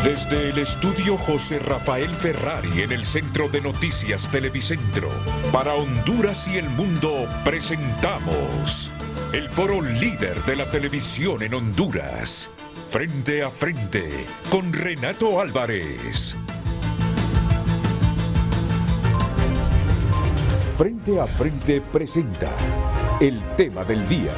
Desde el estudio José Rafael Ferrari en el Centro de Noticias Televicentro, para Honduras y el mundo presentamos el foro líder de la televisión en Honduras. Frente a frente con Renato Álvarez. Frente a frente presenta el tema del día.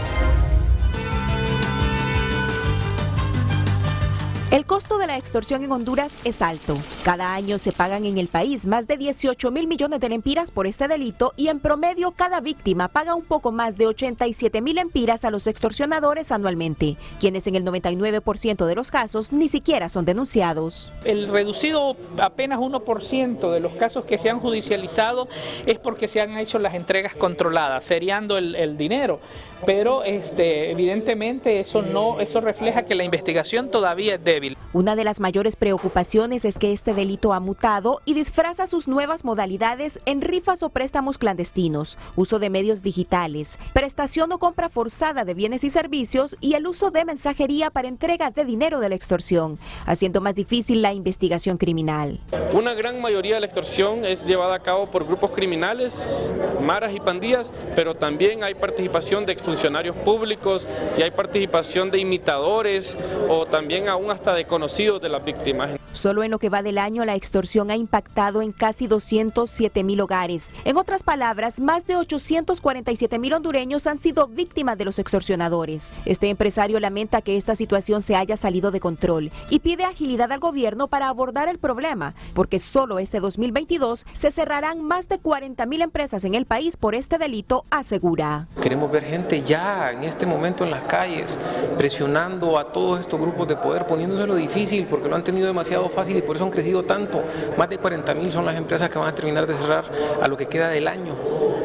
El costo de la extorsión en Honduras es alto. Cada año se pagan en el país más de 18.000 millones de lempiras por este delito y en promedio cada víctima paga un poco más de 87.000 lempiras a los extorsionadores anualmente, quienes en el 99% de los casos ni siquiera son denunciados. El reducido apenas 1% de los casos que se han judicializado es porque se han hecho las entregas controladas, seriando el dinero, pero evidentemente eso refleja que la investigación todavía es débil. Una de las mayores preocupaciones es que este delito ha mutado y disfraza sus nuevas modalidades en rifas o préstamos clandestinos, uso de medios digitales, prestación o compra forzada de bienes y servicios y el uso de mensajería para entrega de dinero de la extorsión, haciendo más difícil la investigación criminal. Una gran mayoría de la extorsión es llevada a cabo por grupos criminales, maras y pandillas, pero también hay participación de exfuncionarios públicos y hay participación de imitadores o también aún hasta de conocidos de las víctimas. Solo en lo que va del año la extorsión ha impactado en casi 207.000 hogares. En otras palabras, más de 847.000 hondureños han sido víctimas de los extorsionadores. Este empresario lamenta que esta situación se haya salido de control y pide agilidad al gobierno para abordar el problema, porque solo este 2022 se cerrarán más de 40.000 empresas en el país por este delito, asegura. Queremos ver gente ya en este momento en las calles, presionando a todos estos grupos de poder, poniéndoselo difícil porque lo han tenido demasiado fácil y por eso han crecido tanto. Más de 40.000 son las empresas que van a terminar de cerrar a lo que queda del año.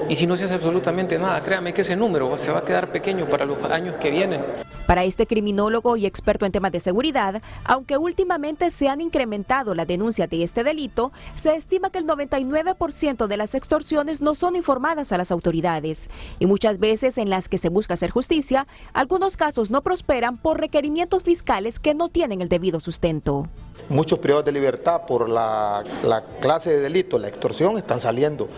Y si no se hace absolutamente nada, créame que ese número se va a quedar pequeño para los años que vienen. Para este criminólogo y experto en temas de seguridad, aunque últimamente se han incrementado las denuncias de este delito, se estima que el 99% de las extorsiones no son informadas a las autoridades. Y muchas veces en las que se busca hacer justicia, algunos casos no prosperan por requerimientos fiscales que no tienen el debido sustento. Muchos privados de libertad por la clase de delito, la extorsión, están saliendo.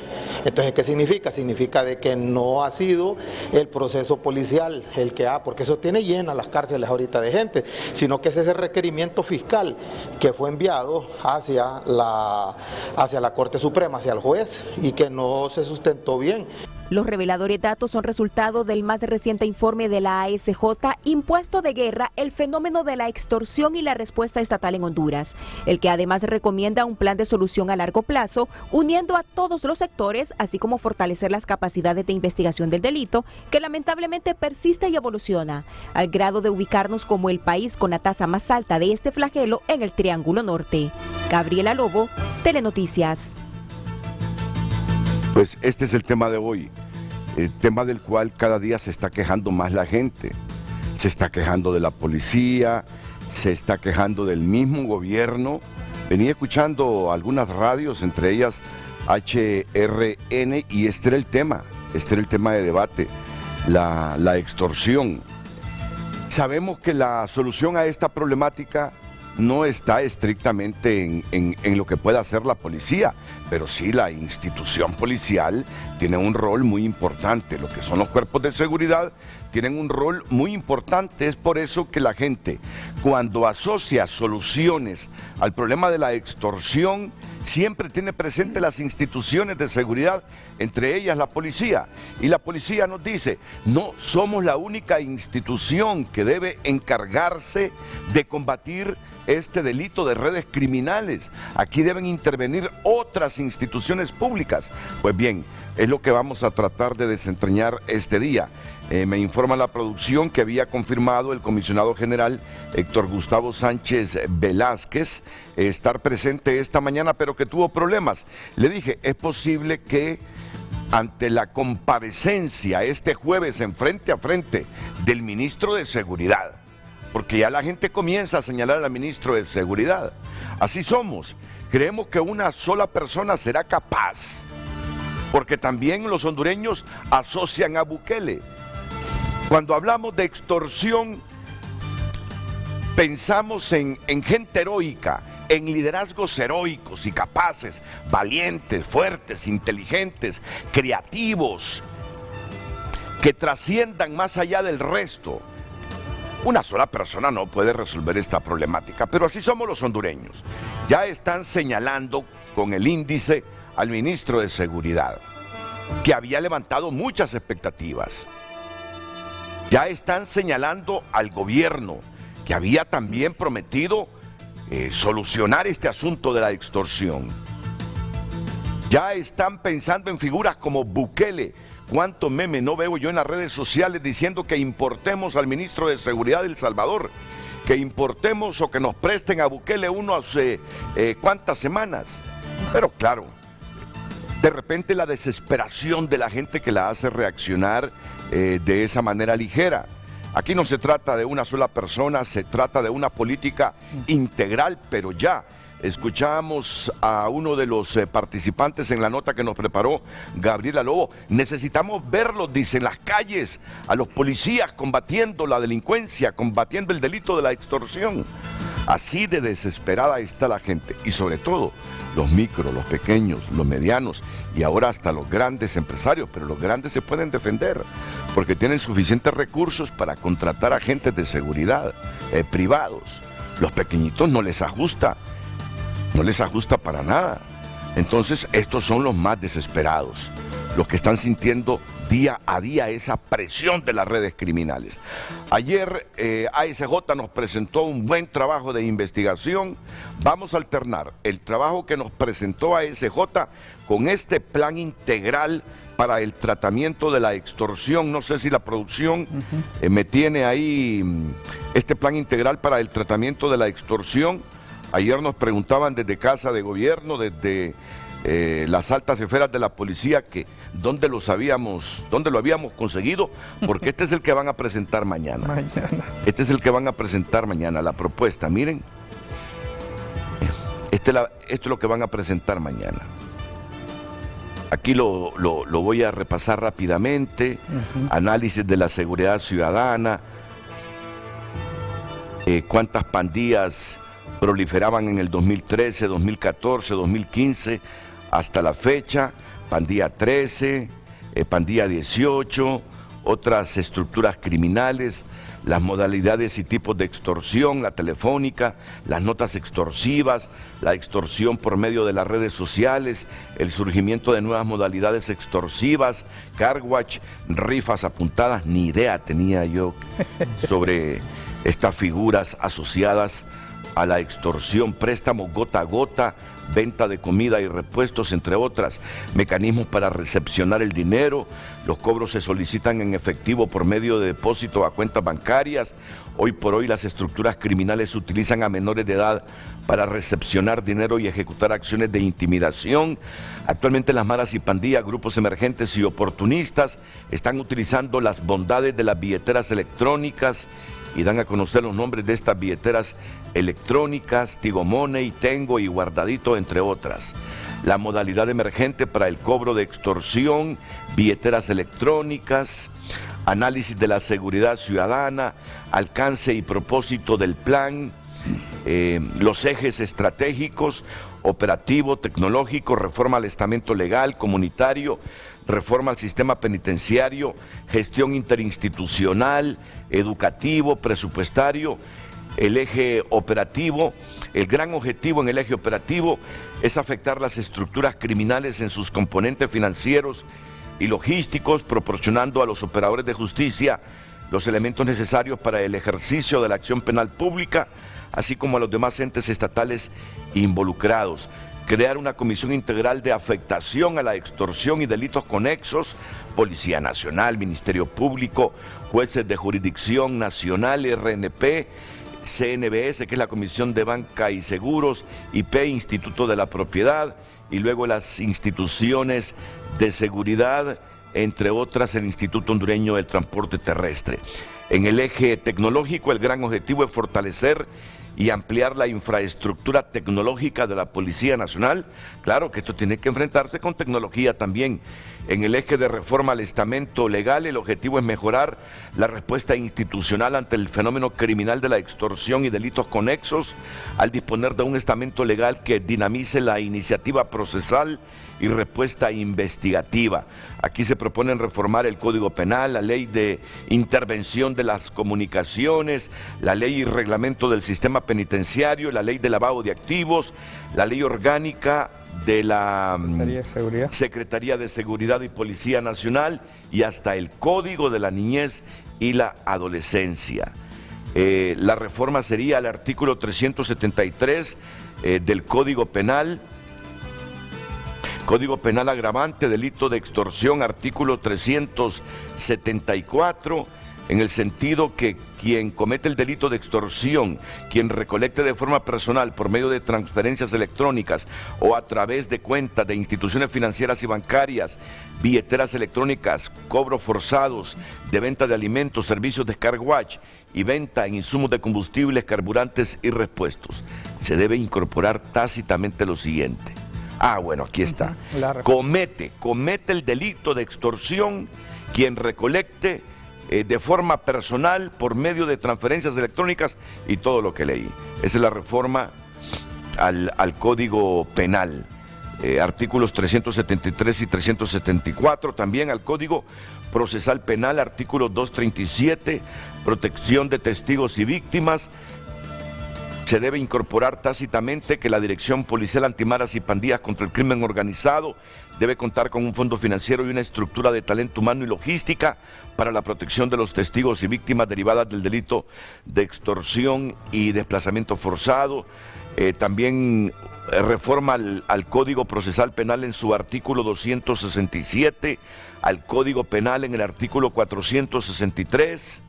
Entonces, ¿qué significa? Significa de que no ha sido el proceso policial el que porque eso tiene llenas las cárceles ahorita de gente, sino que es ese requerimiento fiscal que fue enviado hacia la Corte Suprema, hacia el juez, y que no se sustentó bien. Los reveladores datos son resultado del más reciente informe de la ASJ, Impuesto de Guerra, el fenómeno de la extorsión y la respuesta estatal en Honduras, el que además recomienda un plan de solución a largo plazo, uniendo a todos los sectores, así como fortalecer las capacidades de investigación del delito, que lamentablemente persiste y evoluciona, al grado de ubicarnos como el país con la tasa más alta de este flagelo en el Triángulo Norte. Gabriela Lobo, Telenoticias. Pues este es el tema de hoy, el tema del cual cada día se está quejando más la gente. Se está quejando de la policía, se está quejando del mismo gobierno. Venía escuchando algunas radios, entre ellas HRN, y este era el tema de debate, la extorsión. Sabemos que la solución a esta problemática no está estrictamente en lo que pueda hacer la policía, pero sí la institución policial tiene un rol muy importante. Lo que son los cuerpos de seguridad tienen un rol muy importante. Es por eso que la gente, cuando asocia soluciones al problema de la extorsión, siempre tiene presente las instituciones de seguridad, entre ellas la policía. Y la policía nos dice, no somos la única institución que debe encargarse de combatir este delito de redes criminales. Aquí deben intervenir otras instituciones públicas. Pues bien, es lo que vamos a tratar de desentrañar este día. Me informa la producción que había confirmado el comisionado general Héctor Gustavo Sánchez Velázquez estar presente esta mañana, pero que tuvo problemas. Le dije, es posible que ante la comparecencia este jueves en frente a frente del ministro de Seguridad, porque ya la gente comienza a señalar al ministro de Seguridad. Así somos, creemos que una sola persona será capaz, porque también los hondureños asocian a Bukele. Cuando hablamos de extorsión, pensamos en gente heroica, en liderazgos heroicos y capaces, valientes, fuertes, inteligentes, creativos, que trasciendan más allá del resto. Una sola persona no puede resolver esta problemática, pero así somos los hondureños. Ya están señalando con el índice al ministro de Seguridad, que había levantado muchas expectativas. Ya están señalando al gobierno, que había también prometido solucionar este asunto de la extorsión. Ya están pensando en figuras como Bukele. ¿Cuánto meme no veo yo en las redes sociales diciendo que importemos al ministro de Seguridad de El Salvador? Que importemos o que nos presten a Bukele unos cuantas semanas. Pero claro, de repente la desesperación de la gente que la hace reaccionar de esa manera ligera. Aquí no se trata de una sola persona, se trata de una política integral, pero ya. Escuchamos a uno de los participantes en la nota que nos preparó Gabriela Lobo. Necesitamos verlos, dice, en las calles, a los policías combatiendo la delincuencia, combatiendo el delito de la extorsión. Así de desesperada está la gente, y sobre todo los micros, los pequeños, los medianos y ahora hasta los grandes empresarios, pero los grandes se pueden defender porque tienen suficientes recursos para contratar agentes de seguridad privados. Los pequeñitos no les ajusta para nada. Entonces estos son los más desesperados, los que están sintiendo día a día esa presión de las redes criminales. Ayer ASJ nos presentó un buen trabajo de investigación. Vamos a alternar el trabajo que nos presentó ASJ con este plan integral para el tratamiento de la extorsión. No sé si la producción me tiene ahí este plan integral para el tratamiento de la extorsión. Ayer nos preguntaban desde Casa de Gobierno, desde las altas esferas de la policía, que dónde lo habíamos conseguido, porque este es el que van a presentar mañana. Este es el que van a presentar mañana, la propuesta. Miren, esto es lo que van a presentar mañana. Aquí lo voy a repasar rápidamente. Análisis de la seguridad ciudadana, cuántas pandillas proliferaban en el 2013, 2014, 2015, hasta la fecha, pandilla 13, pandilla 18, otras estructuras criminales, las modalidades y tipos de extorsión, la telefónica, las notas extorsivas, la extorsión por medio de las redes sociales, el surgimiento de nuevas modalidades extorsivas, carwash, rifas apuntadas. Ni idea tenía yo sobre estas figuras asociadas a la extorsión, préstamos gota a gota, venta de comida y repuestos, entre otras, mecanismos para recepcionar el dinero. Los cobros se solicitan en efectivo por medio de depósito a cuentas bancarias. Hoy por hoy las estructuras criminales utilizan a menores de edad para recepcionar dinero y ejecutar acciones de intimidación. Actualmente las maras y pandillas, grupos emergentes y oportunistas están utilizando las bondades de las billeteras electrónicas y dan a conocer los nombres de estas billeteras electrónicas: Tigo Money, Tengo y Guardadito, entre otras. La modalidad emergente para el cobro de extorsión, billeteras electrónicas, análisis de la seguridad ciudadana, alcance y propósito del plan, los ejes estratégicos, operativo, tecnológico, reforma al estamento legal, comunitario, reforma al sistema penitenciario, gestión interinstitucional, educativo, presupuestario. El eje operativo, el gran objetivo en el eje operativo es afectar las estructuras criminales en sus componentes financieros y logísticos, proporcionando a los operadores de justicia los elementos necesarios para el ejercicio de la acción penal pública, así como a los demás entes estatales involucrados. Crear una comisión integral de afectación a la extorsión y delitos conexos, Policía Nacional, Ministerio Público, jueces de jurisdicción nacional, RNP, CNBS, que es la Comisión de Banca y Seguros, IP, Instituto de la Propiedad, y luego las instituciones de seguridad, entre otras el Instituto Hondureño del Transporte Terrestre. En el eje tecnológico, el gran objetivo es fortalecer y ampliar la infraestructura tecnológica de la Policía Nacional. Claro que esto tiene que enfrentarse con tecnología también. En el eje de reforma al estamento legal, el objetivo es mejorar la respuesta institucional ante el fenómeno criminal de la extorsión y delitos conexos, al disponer de un estamento legal que dinamice la iniciativa procesal y respuesta investigativa. Aquí se proponen reformar el Código Penal, la Ley de Intervención de las Comunicaciones, la Ley y Reglamento del Sistema Penitenciario, la Ley de Lavado de Activos, la Ley Orgánica de la Secretaría de Seguridad y Policía Nacional y hasta el Código de la Niñez y la Adolescencia. La reforma sería el artículo 373 del Código Penal. Código Penal agravante, delito de extorsión, artículo 374, en el sentido que quien comete el delito de extorsión, quien recolecte de forma personal por medio de transferencias electrónicas o a través de cuentas de instituciones financieras y bancarias, billeteras electrónicas, cobros forzados de venta de alimentos, servicios de car wash y venta en insumos de combustibles, carburantes y repuestos. Se debe incorporar tácitamente lo siguiente. Bueno, aquí está. Comete el delito de extorsión quien recolecte de forma personal por medio de transferencias electrónicas y todo lo que leí. Esa es la reforma al Código Penal. Artículos 373 y 374, también al Código Procesal Penal, artículo 237, protección de testigos y víctimas. Se debe incorporar tácitamente que la Dirección Policial Antimaras y Pandillas contra el Crimen Organizado debe contar con un fondo financiero y una estructura de talento humano y logística para la protección de los testigos y víctimas derivadas del delito de extorsión y desplazamiento forzado. También reforma al Código Procesal Penal en su artículo 267, al Código Penal en el artículo 463.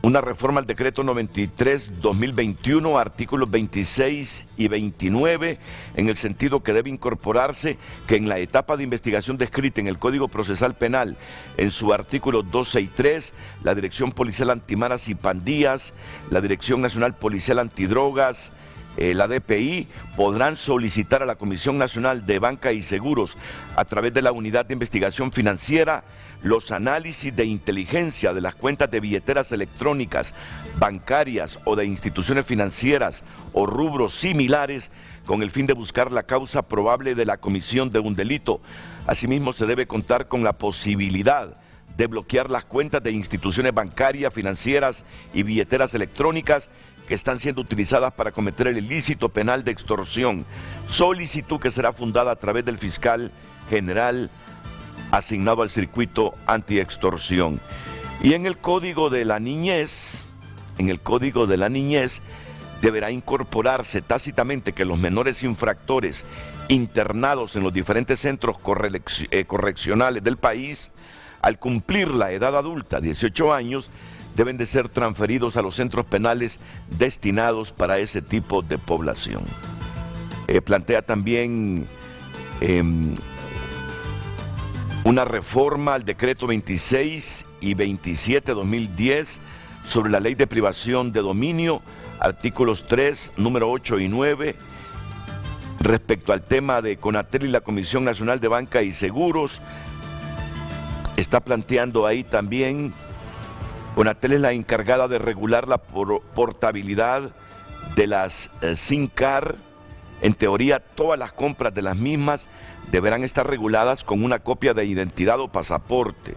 Una reforma al decreto 93-2021, artículos 26 y 29, en el sentido que debe incorporarse que en la etapa de investigación descrita en el Código Procesal Penal, en su artículo 263, la Dirección Policial Antimaras y Pandillas, la Dirección Nacional Policial Antidrogas, la DPI, podrán solicitar a la Comisión Nacional de Banca y Seguros, a través de la Unidad de Investigación Financiera, los análisis de inteligencia de las cuentas de billeteras electrónicas, bancarias o de instituciones financieras o rubros similares, con el fin de buscar la causa probable de la comisión de un delito. Asimismo, se debe contar con la posibilidad de bloquear las cuentas de instituciones bancarias, financieras y billeteras electrónicas que están siendo utilizadas para cometer el ilícito penal de extorsión, solicitud que será fundada a través del fiscal general asignado al circuito antiextorsión. Y en el Código de la Niñez, deberá incorporarse tácitamente que los menores infractores internados en los diferentes centros correccionales del país, al cumplir la edad adulta, 18 años, deben de ser transferidos a los centros penales destinados para ese tipo de población. Plantea también una reforma al decreto 26 y 27/2010 sobre la ley de privación de dominio, artículos 3, número 8 y 9, respecto al tema de CONATEL y la Comisión Nacional de Banca y Seguros. Está planteando ahí también, CONATEL es la encargada de regular la portabilidad de las SIM card. En teoría, todas las compras de las mismas deberán estar reguladas con una copia de identidad o pasaporte.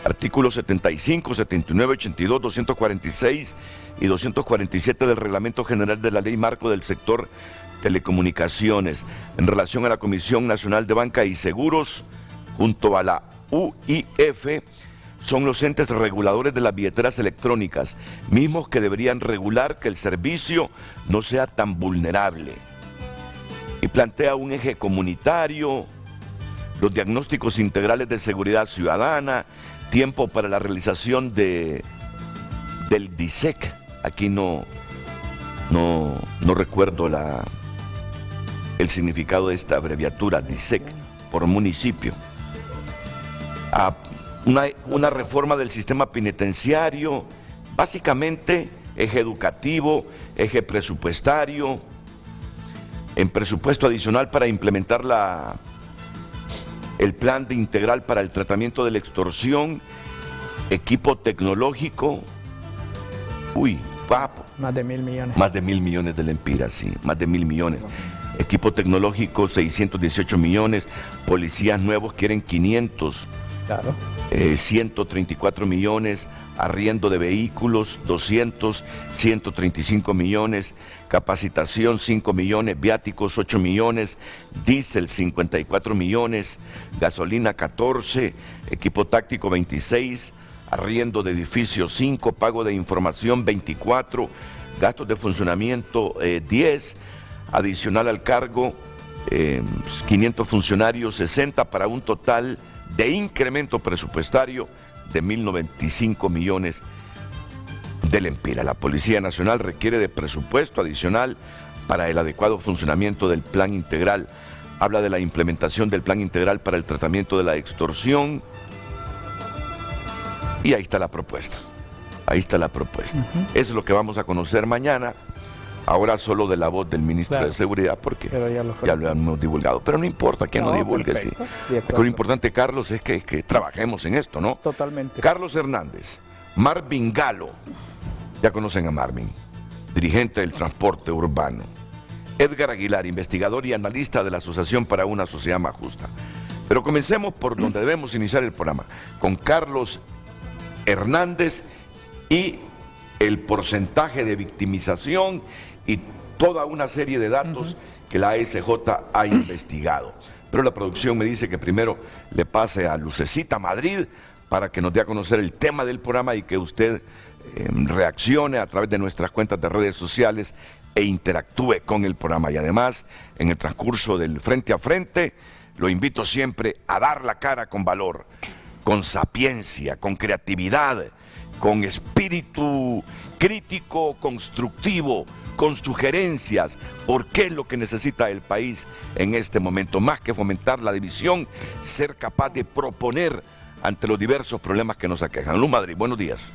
Artículos 75, 79, 82, 246 y 247 del Reglamento General de la Ley Marco del Sector Telecomunicaciones. En relación a la Comisión Nacional de Banca y Seguros, junto a la UIF, son los entes reguladores de las billeteras electrónicas, mismos que deberían regular que el servicio no sea tan vulnerable. Y plantea un eje comunitario, los diagnósticos integrales de seguridad ciudadana, tiempo para la realización del DISEC. Aquí no recuerdo el significado de esta abreviatura, DISEC, por municipio. Una reforma del sistema penitenciario, básicamente eje educativo, eje presupuestario, en presupuesto adicional para implementar el plan de integral para el tratamiento de la extorsión, equipo tecnológico, papo. Más de 1.000 millones. Más de 1.000 millones de lempiras, sí, más de 1.000 millones. Equipo tecnológico, 618 millones, policías nuevos quieren 500. Claro. 134 millones, arriendo de vehículos, 200, 135 millones, capacitación 5 millones, viáticos 8 millones, diésel 54 millones, gasolina 14, equipo táctico 26, arriendo de edificios 5, pago de información 24, gastos de funcionamiento 10, adicional al cargo 500 funcionarios 60 para un total de incremento presupuestario de 1.095 millones de lempiras. La Policía Nacional requiere de presupuesto adicional para el adecuado funcionamiento del plan integral. Habla de la implementación del plan integral para el tratamiento de la extorsión. Y ahí está la propuesta. Ahí está la propuesta. Eso es lo que vamos a conocer mañana. Ahora solo de la voz del ministro de Seguridad, porque ya lo hemos divulgado. Pero no importa quién lo divulgue. Sí. Lo importante, Carlos, es que trabajemos en esto, ¿no? Totalmente. Carlos Hernández, Marvin Galo, ya conocen a Marvin, dirigente del transporte urbano. Edgar Aguilar, investigador y analista de la Asociación para una Sociedad Más Justa. Pero comencemos por donde debemos iniciar el programa, con Carlos Hernández y el porcentaje de victimización y toda una serie de datos que la ASJ ha investigado. Pero la producción me dice que primero le pase a Lucecita Madrid para que nos dé a conocer el tema del programa y que usted reaccione a través de nuestras cuentas de redes sociales e interactúe con el programa. Y además, en el transcurso del Frente a Frente, lo invito siempre a dar la cara con valor, con sapiencia, con creatividad, con espíritu crítico, constructivo, con sugerencias, porque es lo que necesita el país en este momento, más que fomentar la división, ser capaz de proponer ante los diversos problemas que nos aquejan. Luz Madrid, buenos días.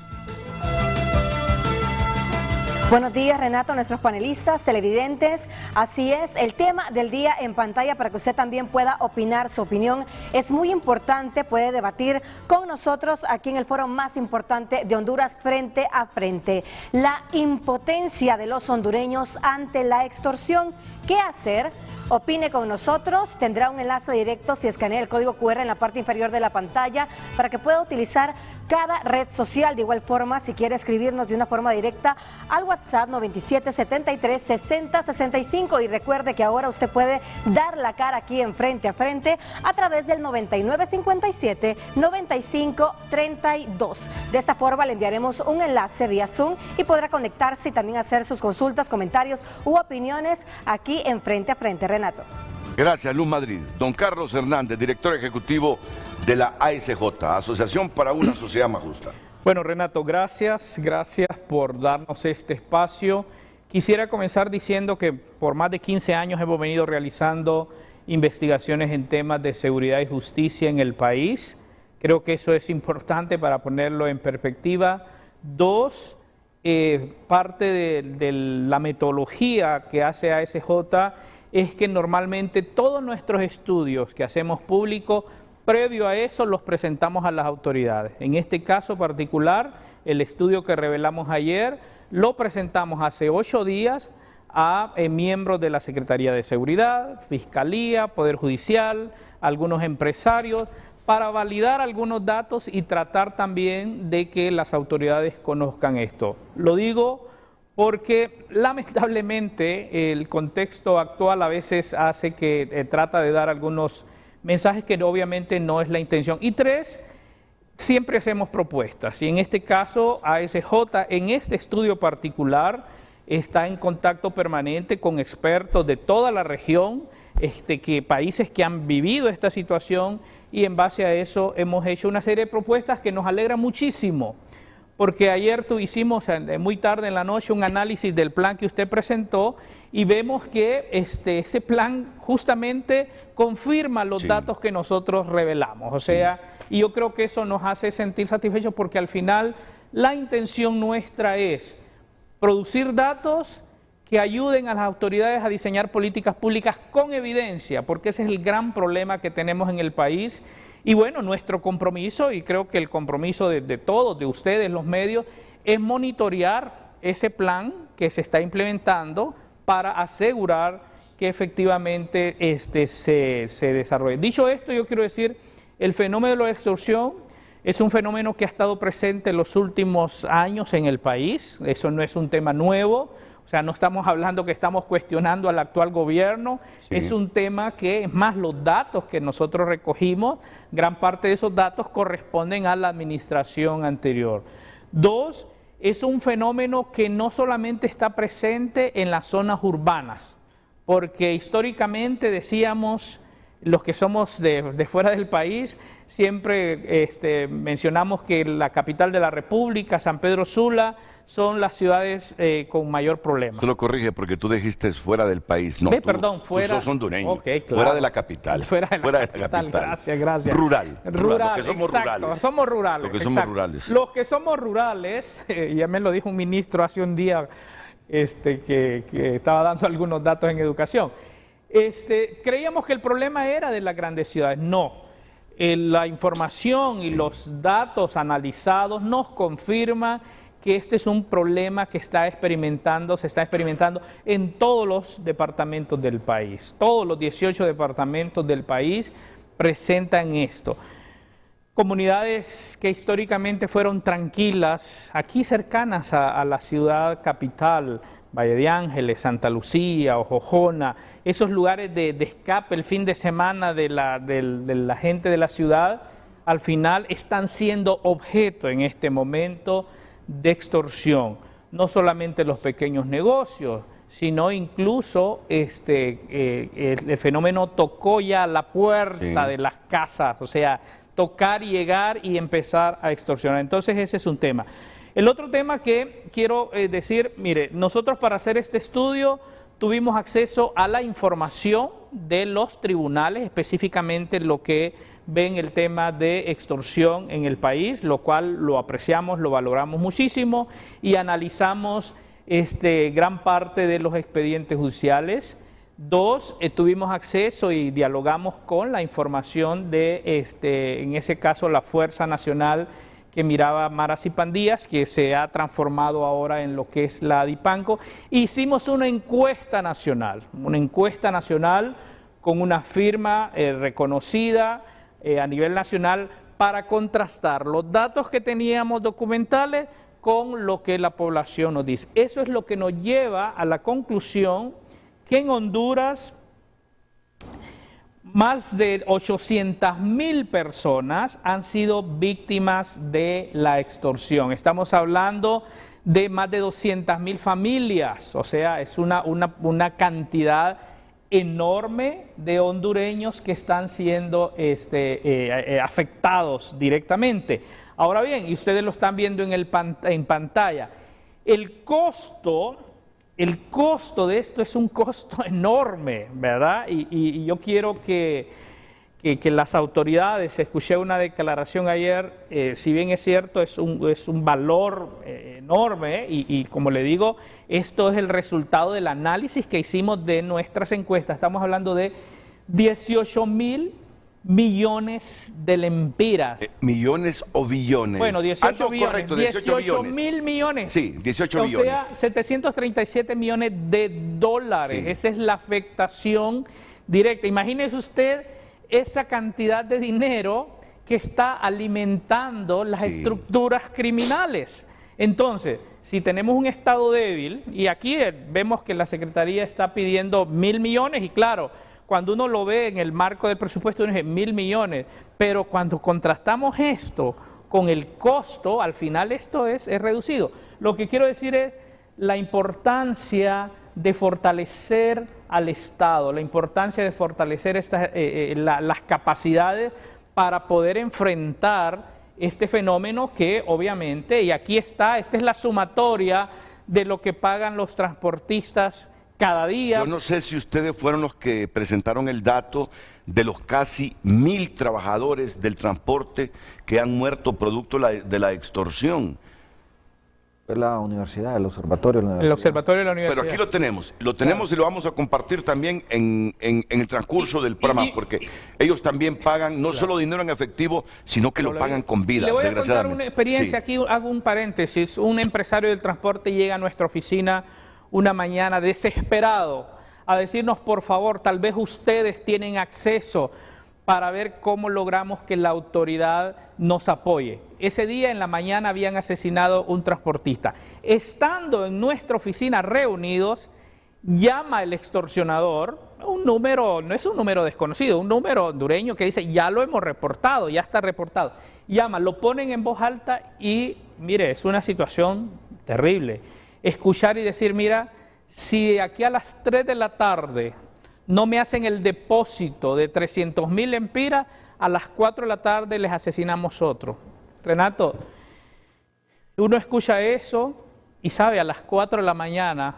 Buenos días, Renato, nuestros panelistas, televidentes. Así es, el tema del día en pantalla para que usted también pueda opinar. Su opinión es muy importante, puede debatir con nosotros aquí en el foro más importante de Honduras, Frente a Frente. La impotencia de los hondureños ante la extorsión. ¿Qué hacer? Opine con nosotros, tendrá un enlace directo si escanea el código QR en la parte inferior de la pantalla para que pueda utilizar cada red social. De igual forma, si quiere escribirnos de una forma directa al WhatsApp 9773-6065 y recuerde que ahora usted puede dar la cara aquí en Frente a Frente a través del 9957-9532. De esta forma le enviaremos un enlace vía Zoom y podrá conectarse y también hacer sus consultas, comentarios u opiniones aquí en Frente a Frente. Renato. Gracias, Luz Madrid. Don Carlos Hernández, director ejecutivo de la ASJ, Asociación para una Sociedad Más Justa. Bueno, Renato, gracias por darnos este espacio. Quisiera comenzar diciendo que por más de 15 años hemos venido realizando investigaciones en temas de seguridad y justicia en el país. Creo que eso es importante para ponerlo en perspectiva. Dos, parte de la metodología que hace ASJ es que normalmente todos nuestros estudios que hacemos público, previo a eso los presentamos a las autoridades. En este caso particular, el estudio que revelamos ayer, lo presentamos hace 8 días a miembros de la Secretaría de Seguridad, Fiscalía, Poder Judicial, algunos empresarios, para validar algunos datos y tratar también de que las autoridades conozcan esto. Lo digo porque lamentablemente el contexto actual a veces hace que trata de dar algunos mensajes que obviamente no es la intención. Y 3, siempre hacemos propuestas y en este caso ASJ en este estudio particular está en contacto permanente con expertos de toda la región, países que han vivido esta situación y en base a eso hemos hecho una serie de propuestas que nos alegra muchísimo. Porque ayer hicimos muy tarde en la noche un análisis del plan que usted presentó y vemos que ese plan justamente confirma los datos que nosotros revelamos. O sea, y yo creo que eso nos hace sentir satisfechos porque al final la intención nuestra es producir datos que ayuden a las autoridades a diseñar políticas públicas con evidencia, porque ese es el gran problema que tenemos en el país. Y bueno, nuestro compromiso, y creo que el compromiso de todos, de ustedes, los medios, es monitorear ese plan que se está implementando para asegurar que efectivamente se desarrolle. Dicho esto, yo quiero decir, el fenómeno de la extorsión es un fenómeno que ha estado presente en los últimos años en el país. Eso no es un tema nuevo. O sea, no estamos hablando que estamos cuestionando al actual gobierno, sí. Es un tema que, es más, los datos que nosotros recogimos, gran parte de esos datos corresponden a la administración anterior. Dos, es un fenómeno que no solamente está presente en las zonas urbanas, porque históricamente decíamos, los que somos de fuera del país, siempre mencionamos que la capital de la República, San Pedro Sula, son las ciudades con mayor problema. Tú lo corrige porque tú dijiste fuera del país. No, perdón, fuera. Tú sos hondureño. Okay, claro. Fuera de la capital. Fuera de la capital. Gracias. Rural. Rural, los que somos exacto. Rurales. Somos rurales. Los que somos rurales. Los que somos rurales, ya me lo dijo un ministro hace un día que estaba dando algunos datos en educación. Creíamos que el problema era de las grandes ciudades. No, la información y los datos analizados nos confirman que este es un problema que se está experimentando en todos los departamentos del país. Todos los 18 departamentos del país presentan esto. Comunidades que históricamente fueron tranquilas, aquí cercanas a la ciudad capital, Valle de Ángeles, Santa Lucía, Ojojona, esos lugares de escape el fin de semana de la gente de la ciudad, al final están siendo objeto en este momento de extorsión. No solamente los pequeños negocios, sino incluso el fenómeno tocó ya la puerta de las casas, o sea, tocar y llegar y empezar a extorsionar. Entonces ese es un tema. El otro tema que quiero decir, mire, nosotros para hacer este estudio tuvimos acceso a la información de los tribunales, específicamente lo que ven el tema de extorsión en el país, lo cual lo apreciamos, lo valoramos muchísimo y analizamos gran parte de los expedientes judiciales. Dos, tuvimos acceso y dialogamos con la información de, en ese caso, la Fuerza Nacional que miraba maras y pandillas, que se ha transformado ahora en lo que es la DIPANCO. Hicimos una encuesta nacional con una firma reconocida a nivel nacional para contrastar los datos que teníamos documentales con lo que la población nos dice. Eso es lo que nos lleva a la conclusión que en Honduras más de 800,000 personas han sido víctimas de la extorsión. Estamos hablando de más de 200,000 familias, o sea, es una cantidad enorme de hondureños que están siendo afectados directamente. Ahora bien, y ustedes lo están viendo en pantalla, el costo de esto es un costo enorme, ¿verdad? Y yo quiero que las autoridades, escuché una declaración ayer, si bien es cierto, es un valor enorme, y como le digo, esto es el resultado del análisis que hicimos de nuestras encuestas. Estamos hablando de 18,000 millones de lempiras. ¿Millones o billones? Bueno, 18 billones. Correcto, 18,000 millones. Sí, 18 billones. O sea, 737 millones de dólares. Sí. Esa es la afectación directa. Imagínese usted esa cantidad de dinero que está alimentando las estructuras criminales. Entonces, si tenemos un Estado débil, y aquí vemos que la Secretaría está pidiendo 1,000 millones, y claro, cuando uno lo ve en el marco del presupuesto, uno dice 1,000 millones, pero cuando contrastamos esto con el costo, al final esto es reducido. Lo que quiero decir es la importancia de fortalecer al Estado, la importancia de fortalecer las capacidades para poder enfrentar este fenómeno que obviamente, y aquí está, esta es la sumatoria de lo que pagan los transportistas cada día. Yo no sé si ustedes fueron los que presentaron el dato de los casi 1,000 trabajadores del transporte que han muerto producto de la extorsión. que es la universidad, el observatorio de la universidad. El observatorio de la universidad. Pero aquí lo tenemos y lo vamos a compartir también en el transcurso del programa, porque ellos también pagan no solo dinero en efectivo, sino que lo pagan con vida, Le voy a contar desgraciadamente. una experiencia, aquí hago un paréntesis. Un empresario del transporte llega a nuestra oficina una mañana desesperado a decirnos, por favor, tal vez ustedes tienen acceso para ver cómo logramos que la autoridad nos apoye. Ese día en la mañana habían asesinado un transportista. Estando en nuestra oficina reunidos, llama el extorsionador, un número, no es un número desconocido, un número hondureño que dice, ya lo hemos reportado, ya está reportado. Llama, lo ponen en voz alta y, mire, es una situación terrible. Escuchar y decir, mira, si de aquí a las 3 de la tarde no me hacen el depósito de 300,000 lempiras, a las 4 de la tarde les asesinamos otro. Renato, uno escucha eso y sabe, a las 4 de la mañana,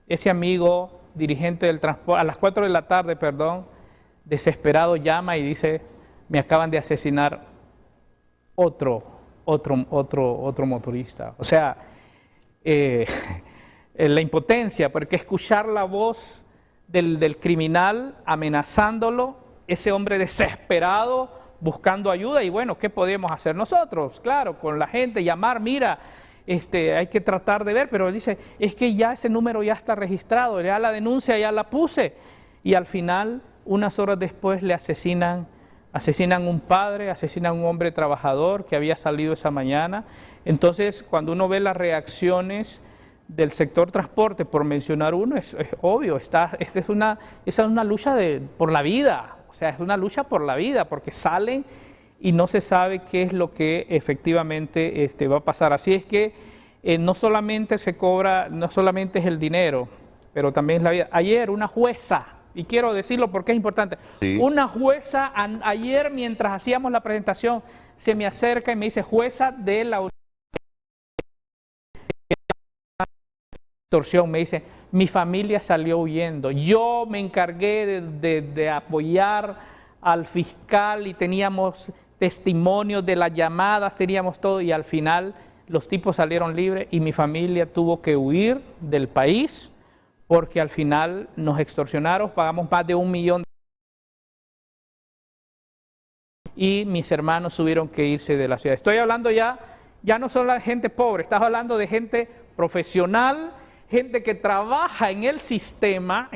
ese amigo dirigente del transporte, a las 4 de la tarde, perdón, desesperado llama y dice, me acaban de asesinar otro motorista. O sea, la impotencia, porque escuchar la voz del criminal amenazándolo, ese hombre desesperado buscando ayuda, y bueno, ¿qué podemos hacer nosotros? Claro, con la gente, llamar, mira, hay que tratar de ver, pero dice, es que ya ese número ya está registrado, ya la denuncia ya la puse, y al final, unas horas después le asesinan un padre, asesinan un hombre trabajador que había salido esa mañana. Entonces, cuando uno ve las reacciones del sector transporte, por mencionar uno, es obvio, esta es una lucha por la vida, o sea, es una lucha por la vida, porque salen y no se sabe qué es lo que efectivamente va a pasar. Así es que no solamente se cobra, no solamente es el dinero, pero también es la vida. Ayer una jueza, y quiero decirlo porque es importante, sí, una jueza ayer mientras hacíamos la presentación se me acerca y me dice, jueza de la extorsión, me dice, mi familia salió huyendo, yo me encargué de apoyar al fiscal y teníamos testimonios de las llamadas, teníamos todo, y al final los tipos salieron libres y mi familia tuvo que huir del país porque al final nos extorsionaron, pagamos más de 1 millón y mis hermanos tuvieron que irse de la ciudad. Estoy hablando ya no solo de gente pobre, estás hablando de gente profesional, gente que trabaja en el sistema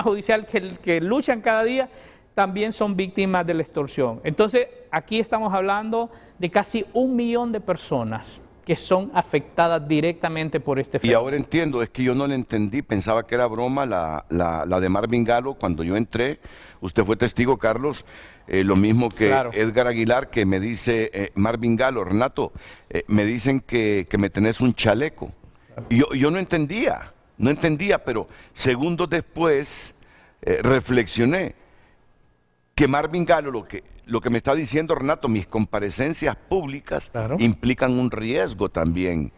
judicial, que luchan cada día, también son víctimas de la extorsión. Entonces, aquí estamos hablando de casi 1 millón de personas que son afectadas directamente por este fenómeno. Y ahora entiendo, es que yo no le entendí, pensaba que era broma la de Marvin Galo. Cuando yo entré, usted fue testigo, Carlos, lo mismo que claro, Edgar Aguilar, que me dice, Marvin Galo, Renato, me dicen que me tenés un chaleco. Y yo no entendía, pero segundos después reflexioné que Marvin Galo, lo que me está diciendo, Renato, mis comparecencias públicas claro, implican un riesgo también.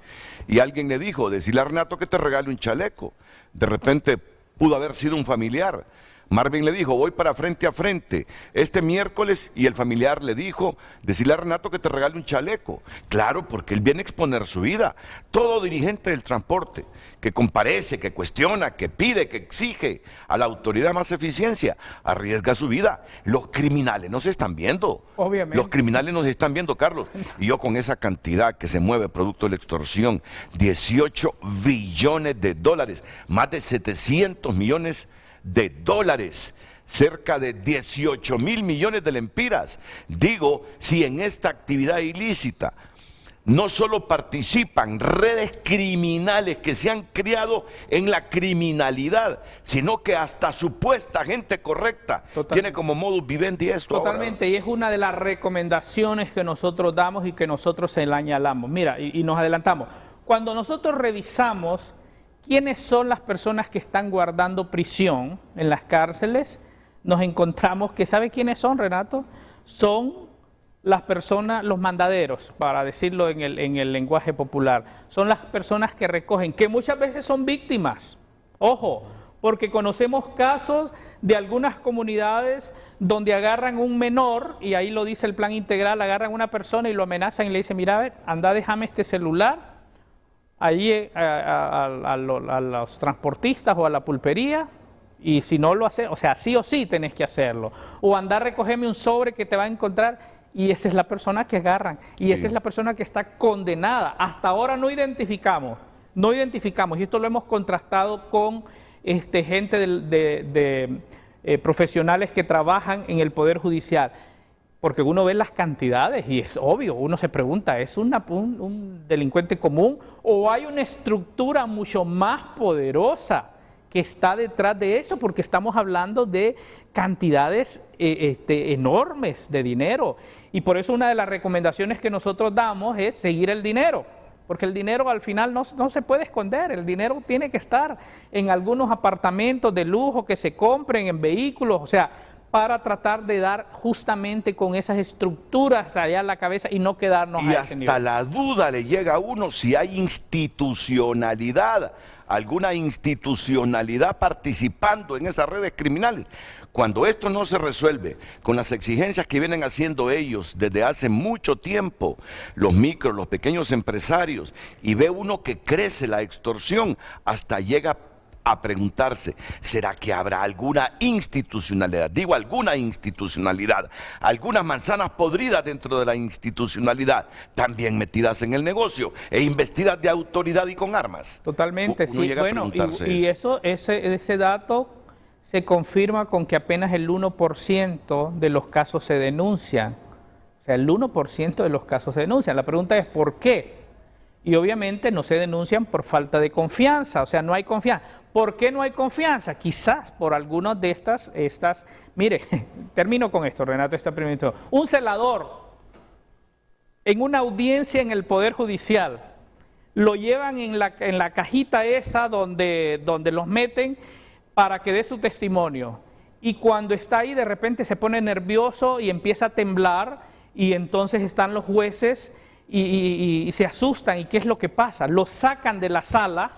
Y alguien le dijo, decirle a Renato que te regale un chaleco. De repente pudo haber sido un familiar. Marvin le dijo, voy para frente a frente este miércoles, y el familiar le dijo, decirle a Renato que te regale un chaleco. Claro, porque él viene a exponer su vida. Todo dirigente del transporte que comparece, que cuestiona, que pide, que exige a la autoridad más eficiencia, arriesga su vida. Los criminales nos están viendo. Obviamente. Los criminales nos están viendo, Carlos. Y yo con esa cantidad que se mueve producto de la extorsión, 18 billones de dólares, más de 700 millones de dólares, cerca de 18,000 millones de lempiras. Digo, si en esta actividad ilícita no solo participan redes criminales que se han criado en la criminalidad, sino que hasta supuesta gente correcta tiene como modus vivendi esto. Totalmente, ahora. Y es una de las recomendaciones que nosotros damos y que nosotros señalamos. Mira, y nos adelantamos. Cuando nosotros revisamos ¿quiénes son las personas que están guardando prisión en las cárceles? Nos encontramos que, ¿sabe quiénes son, Renato? Son las personas, los mandaderos, para decirlo en el lenguaje popular. Son las personas que recogen, que muchas veces son víctimas. Ojo, porque conocemos casos de algunas comunidades donde agarran un menor, y ahí lo dice el plan integral, agarran a una persona y lo amenazan y le dicen, mira, a ver, anda, déjame este celular, ahí a los transportistas o a la pulpería, y si no lo haces, o sea, sí o sí tenés que hacerlo. O andar a recogerme un sobre que te va a encontrar, y esa es la persona que agarran, y esa es la persona que está condenada. Hasta ahora no identificamos, y esto lo hemos contrastado con gente profesionales que trabajan en el Poder Judicial, porque uno ve las cantidades y es obvio, uno se pregunta, ¿es un delincuente común o hay una estructura mucho más poderosa que está detrás de eso? Porque estamos hablando de cantidades enormes de dinero, y por eso una de las recomendaciones que nosotros damos es seguir el dinero, porque el dinero al final no se puede esconder, el dinero tiene que estar en algunos apartamentos de lujo que se compren, en vehículos, o sea, para tratar de dar justamente con esas estructuras allá en la cabeza y no quedarnos a ese nivel. Y hasta la duda le llega a uno si hay institucionalidad, alguna institucionalidad participando en esas redes criminales. Cuando esto no se resuelve con las exigencias que vienen haciendo ellos desde hace mucho tiempo, los micros, los pequeños empresarios, y ve uno que crece la extorsión, hasta llega a preguntarse, ¿será que habrá alguna institucionalidad? Digo, alguna institucionalidad, algunas manzanas podridas dentro de la institucionalidad, también metidas en el negocio e investidas de autoridad y con armas. Totalmente, sí. Bueno, y ese dato se confirma con que apenas el 1% de los casos se denuncian. O sea, el 1% de los casos se denuncian. La pregunta es, ¿por qué? Y obviamente no se denuncian por falta de confianza, o sea, no hay confianza. ¿Por qué no hay confianza? Quizás por algunas de estas, mire, termino con esto, Renato, primero. Un celador en una audiencia en el Poder Judicial, lo llevan en la cajita esa donde los meten para que dé su testimonio. Y cuando está ahí, de repente se pone nervioso y empieza a temblar, y entonces están los jueces y se asustan. ¿Y qué es lo que pasa? Lo sacan de la sala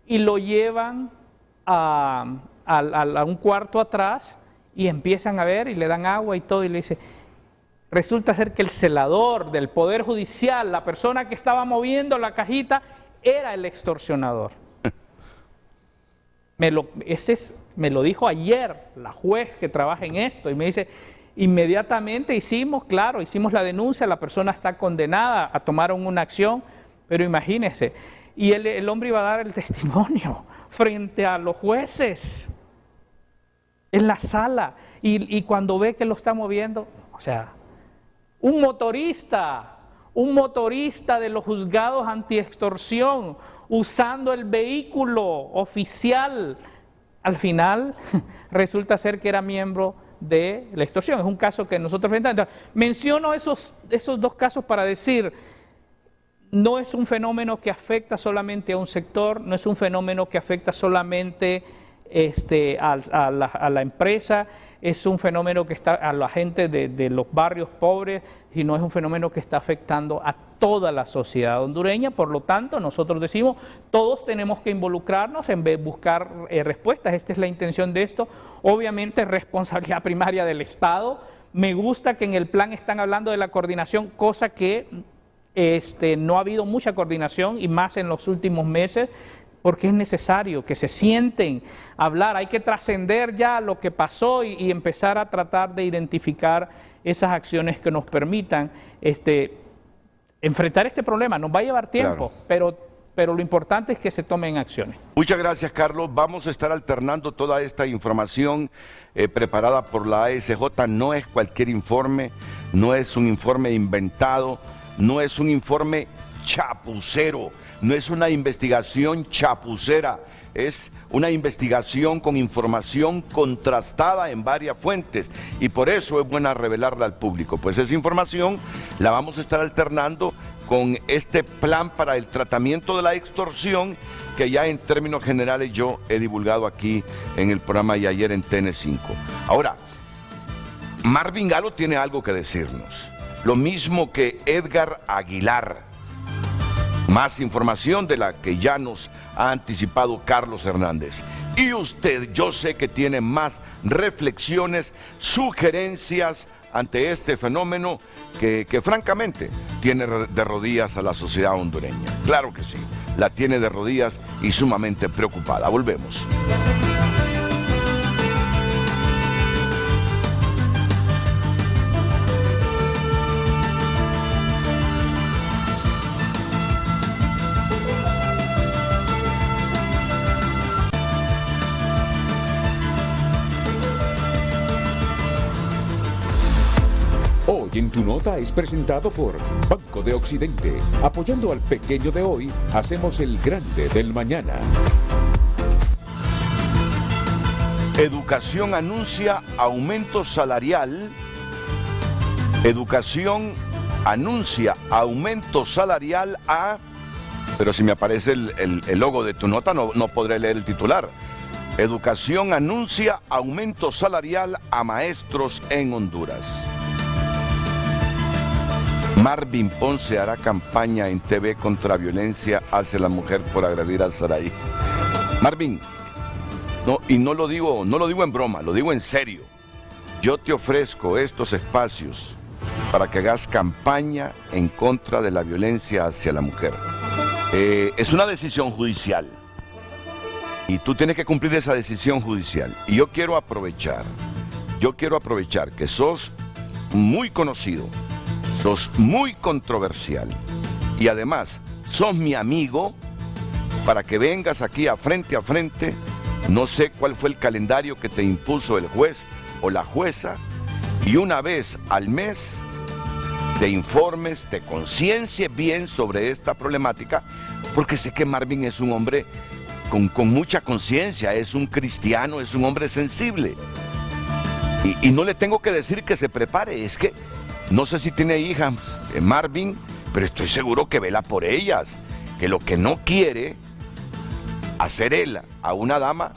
y lo llevan a un cuarto atrás y empiezan a ver y le dan agua y todo, y le dice, resulta ser que el celador del Poder Judicial, la persona que estaba moviendo la cajita, era el extorsionador. Me lo dijo ayer la juez que trabaja en esto, y me dice, inmediatamente hicimos la denuncia, la persona está condenada, tomaron una acción, pero imagínense, y el hombre iba a dar el testimonio frente a los jueces, en la sala, y cuando ve que lo está moviendo, o sea, un motorista de los juzgados antiextorsión, usando el vehículo oficial, al final resulta ser que era miembro de la extorsión. Es un caso que nosotros enfrentamos. Menciono esos dos casos para decir, no es un fenómeno que afecta solamente a un sector, no es un fenómeno que afecta solamente a la empresa, es un fenómeno que está a la gente de los barrios pobres, sino es un fenómeno que está afectando a toda la sociedad hondureña. Por lo tanto, nosotros decimos, todos tenemos que involucrarnos en vez de buscar respuestas. Esta es la intención de esto. Obviamente, responsabilidad primaria del Estado. Me gusta que en el plan están hablando de la coordinación, cosa que no ha habido mucha coordinación, y más en los últimos meses, porque es necesario que se sienten a hablar. Hay que trascender ya lo que pasó y empezar a tratar de identificar esas acciones que nos permitan enfrentar este problema. Nos va a llevar tiempo, claro, pero lo importante es que se tomen acciones. Muchas gracias, Carlos. Vamos a estar alternando toda esta información preparada por la ASJ. No es cualquier informe, no es un informe inventado, no es un informe chapucero, no es una investigación chapucera, es una investigación con información contrastada en varias fuentes, y por eso es buena revelarla al público. Pues esa información la vamos a estar alternando con este plan para el tratamiento de la extorsión, que ya en términos generales yo he divulgado aquí en el programa y ayer en TN5. Ahora, Marvin Galo tiene algo que decirnos, lo mismo que Edgar Aguilar. Más información de la que ya nos ha anticipado Carlos Hernández. Y usted, yo sé que tiene más reflexiones, sugerencias ante este fenómeno que francamente tiene de rodillas a la sociedad hondureña. Claro que sí. la tiene de rodillas y sumamente preocupada. Volvemos. Hoy en Tu Nota es presentado por Banco de Occidente. Apoyando al pequeño de hoy, hacemos el grande del mañana. Educación anuncia aumento salarial. Educación anuncia aumento salarial a... Pero si me aparece el logo de Tu Nota, no podré leer el titular. Educación anuncia aumento salarial a maestros en Honduras. Marvin Ponce hará campaña en TV contra violencia hacia la mujer por agredir a Saraí. Marvin, no, y no lo digo en broma, lo digo en serio. Yo te ofrezco estos espacios para que hagas campaña en contra de la violencia hacia la mujer. Es una decisión judicial y tú tienes que cumplir esa decisión judicial. Y yo quiero aprovechar que sos muy conocido, sos muy controversial y además sos mi amigo para que vengas aquí a frente. No sé cuál fue el calendario que te impuso el juez o la jueza y una vez al mes te informes, te conciencies bien sobre esta problemática, porque sé que Marvin es un hombre con mucha conciencia, es un cristiano, es un hombre sensible y no le tengo que decir que se prepare, es que no sé si tiene hijas Marvin, pero estoy seguro que vela por ellas, que lo que no quiere hacer él a una dama,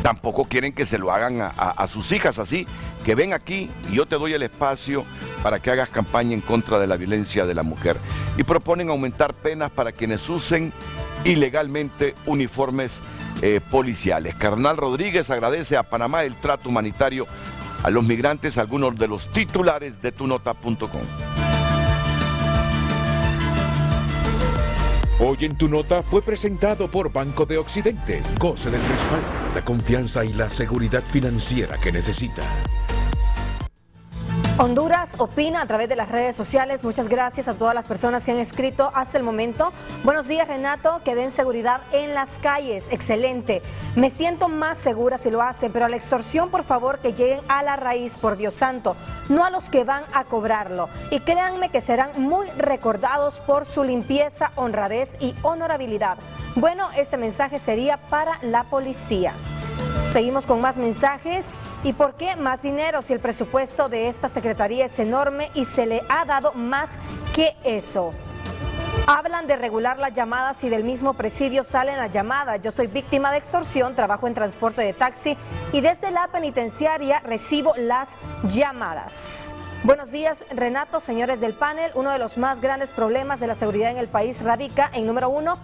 tampoco quieren que se lo hagan a sus hijas, así que ven aquí y yo te doy el espacio para que hagas campaña en contra de la violencia de la mujer. Y proponen aumentar penas para quienes usen ilegalmente uniformes policiales. Carnal Rodríguez agradece a Panamá el trato humanitario a los migrantes, algunos de los titulares de tunota.com. Hoy en Tu Nota fue presentado por Banco de Occidente. Goce del respaldo, la confianza y la seguridad financiera que necesita. Honduras opina a través de las redes sociales. Muchas gracias a todas las personas que han escrito hasta el momento. Buenos días, Renato, que den seguridad en las calles. Excelente. Me siento más segura si lo hacen, pero a la extorsión, por favor, que lleguen a la raíz, por Dios santo, no a los que van a cobrarlo. Y créanme que serán muy recordados por su limpieza, honradez y honorabilidad. Bueno, este mensaje sería para la policía. Seguimos con más mensajes. ¿Y por qué más dinero si el presupuesto de esta secretaría es enorme y se le ha dado más que eso? Hablan de regular las llamadas y del mismo presidio salen las llamadas. Yo soy víctima de extorsión, trabajo en transporte de taxi y desde la penitenciaria recibo las llamadas. Buenos días, Renato, señores del panel. Uno de los más grandes problemas de la seguridad en el país radica en, número uno,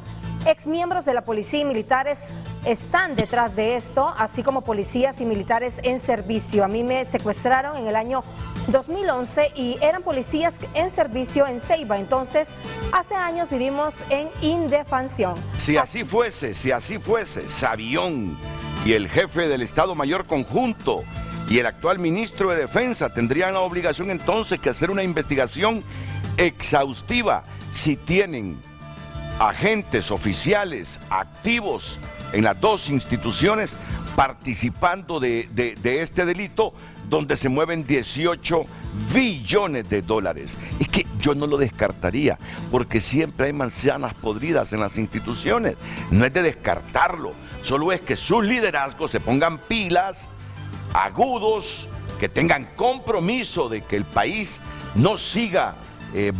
exmiembros de la policía y militares están detrás de esto, así como policías y militares en servicio. A mí me secuestraron en el año 2011 y eran policías en servicio en Ceiba. Entonces, hace años vivimos en indefensión. Si así fuese, Sabión y el jefe del Estado Mayor Conjunto y el actual ministro de Defensa tendrían la obligación entonces que hacer una investigación exhaustiva si tienen agentes oficiales activos en las dos instituciones participando de este delito donde se mueven 18 billones de dólares. Es que yo no lo descartaría porque siempre hay manzanas podridas en las instituciones. No es de descartarlo, solo es que sus liderazgos se pongan pilas, agudos, que tengan compromiso de que el país no siga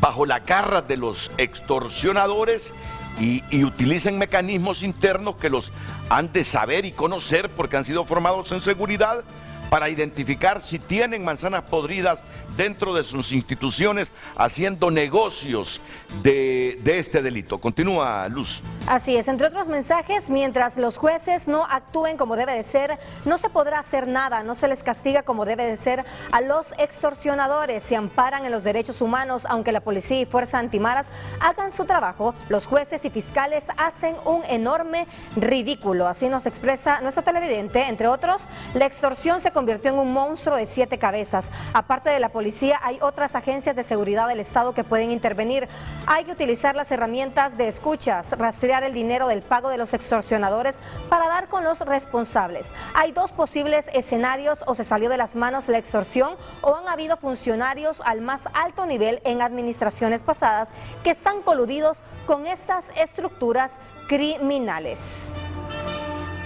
bajo la garra de los extorsionadores y utilicen mecanismos internos que los han de saber y conocer porque han sido formados en seguridad para identificar si tienen manzanas podridas dentro de sus instituciones haciendo negocios de este delito. Continúa, Luz. Así es, entre otros mensajes, mientras los jueces no actúen como debe de ser, no se podrá hacer nada, no se les castiga como debe de ser a los extorsionadores. Se amparan en los derechos humanos, aunque la policía y fuerza antimaras hagan su trabajo, los jueces y fiscales hacen un enorme ridículo. Así nos expresa nuestro televidente. Entre otros, la extorsión se convirtió en un monstruo de 7 cabezas. Aparte de la policía, hay otras agencias de seguridad del Estado que pueden intervenir. Hay que utilizar las herramientas de escuchas, rastrear el dinero del pago de los extorsionadores para dar con los responsables. Hay 2 posibles escenarios: o se salió de las manos la extorsión o han habido funcionarios al más alto nivel en administraciones pasadas que están coludidos con estas estructuras criminales.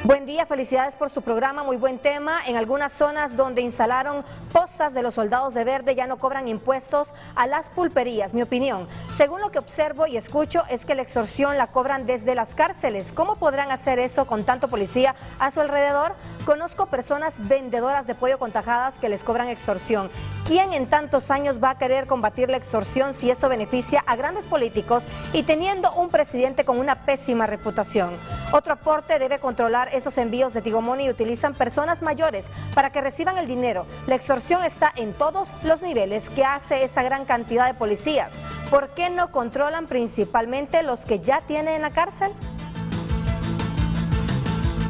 Buen día, felicidades por su programa, muy buen tema. En algunas zonas donde instalaron postas de los soldados de verde ya no cobran impuestos a las pulperías. Mi opinión, según lo que observo y escucho, es que la extorsión la cobran desde las cárceles. ¿Cómo podrán hacer eso con tanto policía a su alrededor? Conozco personas vendedoras de pollo con tajadas que les cobran extorsión. ¿Quién en tantos años va a querer combatir la extorsión si esto beneficia a grandes políticos y teniendo un presidente con una pésima reputación? Otro aporte: debe controlar esos envíos de Tigo Money y utilizan personas mayores para que reciban el dinero. La extorsión está en todos los niveles. ¿Qué hace esa gran cantidad de policías? ¿Por qué no controlan principalmente los que ya tienen en la cárcel?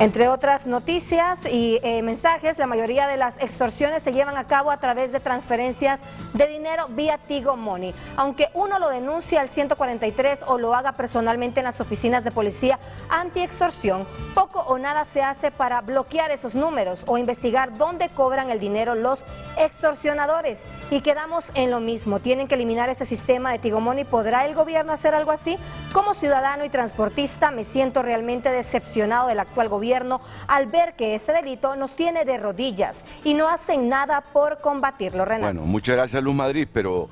Entre otras noticias y mensajes, la mayoría de las extorsiones se llevan a cabo a través de transferencias de dinero vía Tigo Money. Aunque uno lo denuncie al 143 o lo haga personalmente en las oficinas de policía anti-extorsión, poco o nada se hace para bloquear esos números o investigar dónde cobran el dinero los extorsionadores. Y quedamos en lo mismo, tienen que eliminar ese sistema de Tigo Money. ¿Podrá el gobierno hacer algo así? Como ciudadano y transportista me siento realmente decepcionado del actual gobierno al ver que este delito nos tiene de rodillas y no hacen nada por combatirlo, Renato. Bueno, muchas gracias, Luz Madrid, pero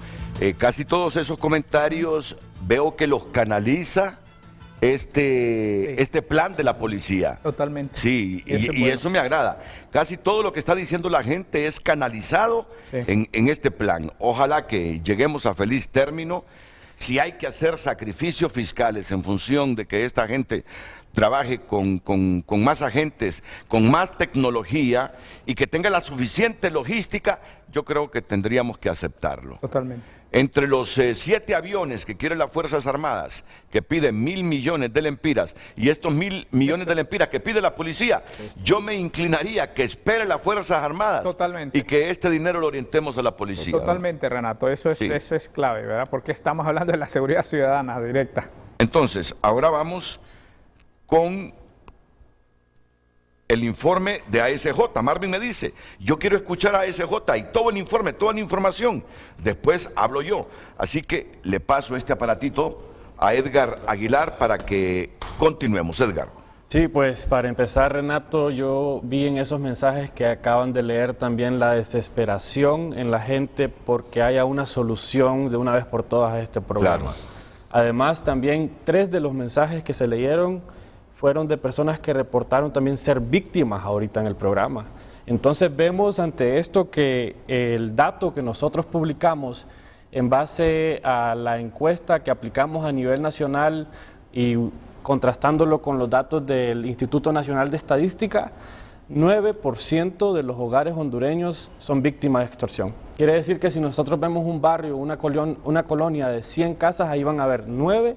casi todos esos comentarios veo que los canaliza este plan de la policía. Totalmente. Sí, y eso me agrada. Casi todo lo que está diciendo la gente es canalizado en este plan. Ojalá que lleguemos a feliz término. Si hay que hacer sacrificios fiscales en función de que esta gente trabaje con más agentes, con más tecnología y que tenga la suficiente logística, yo creo que tendríamos que aceptarlo. Totalmente. Entre los 7 aviones que quieren las Fuerzas Armadas, que piden 1.000 millones de lempiras, y estos 1.000 millones de lempiras que pide la policía, yo me inclinaría que espere las Fuerzas Armadas. Totalmente. Y que este dinero lo orientemos a la policía. Totalmente, ¿no? Renato, eso es clave, ¿verdad? Porque estamos hablando de la seguridad ciudadana directa. Entonces, ahora vamos con el informe de ASJ. Marvin me dice, yo quiero escuchar a ASJ y todo el informe, toda la información. Después hablo yo. Así que le paso este aparatito a Edgar Aguilar para que continuemos. Edgar. Sí, pues para empezar, Renato, yo vi en esos mensajes que acaban de leer también la desesperación en la gente porque haya una solución de una vez por todas a este problema. Claro. Además, también 3 de los mensajes que se leyeron fueron de personas que reportaron también ser víctimas ahorita en el programa. Entonces vemos ante esto que el dato que nosotros publicamos en base a la encuesta que aplicamos a nivel nacional y contrastándolo con los datos del Instituto Nacional de Estadística, 9% de los hogares hondureños son víctimas de extorsión. Quiere decir que si nosotros vemos un barrio, una colonia de 100 casas, ahí van a haber 9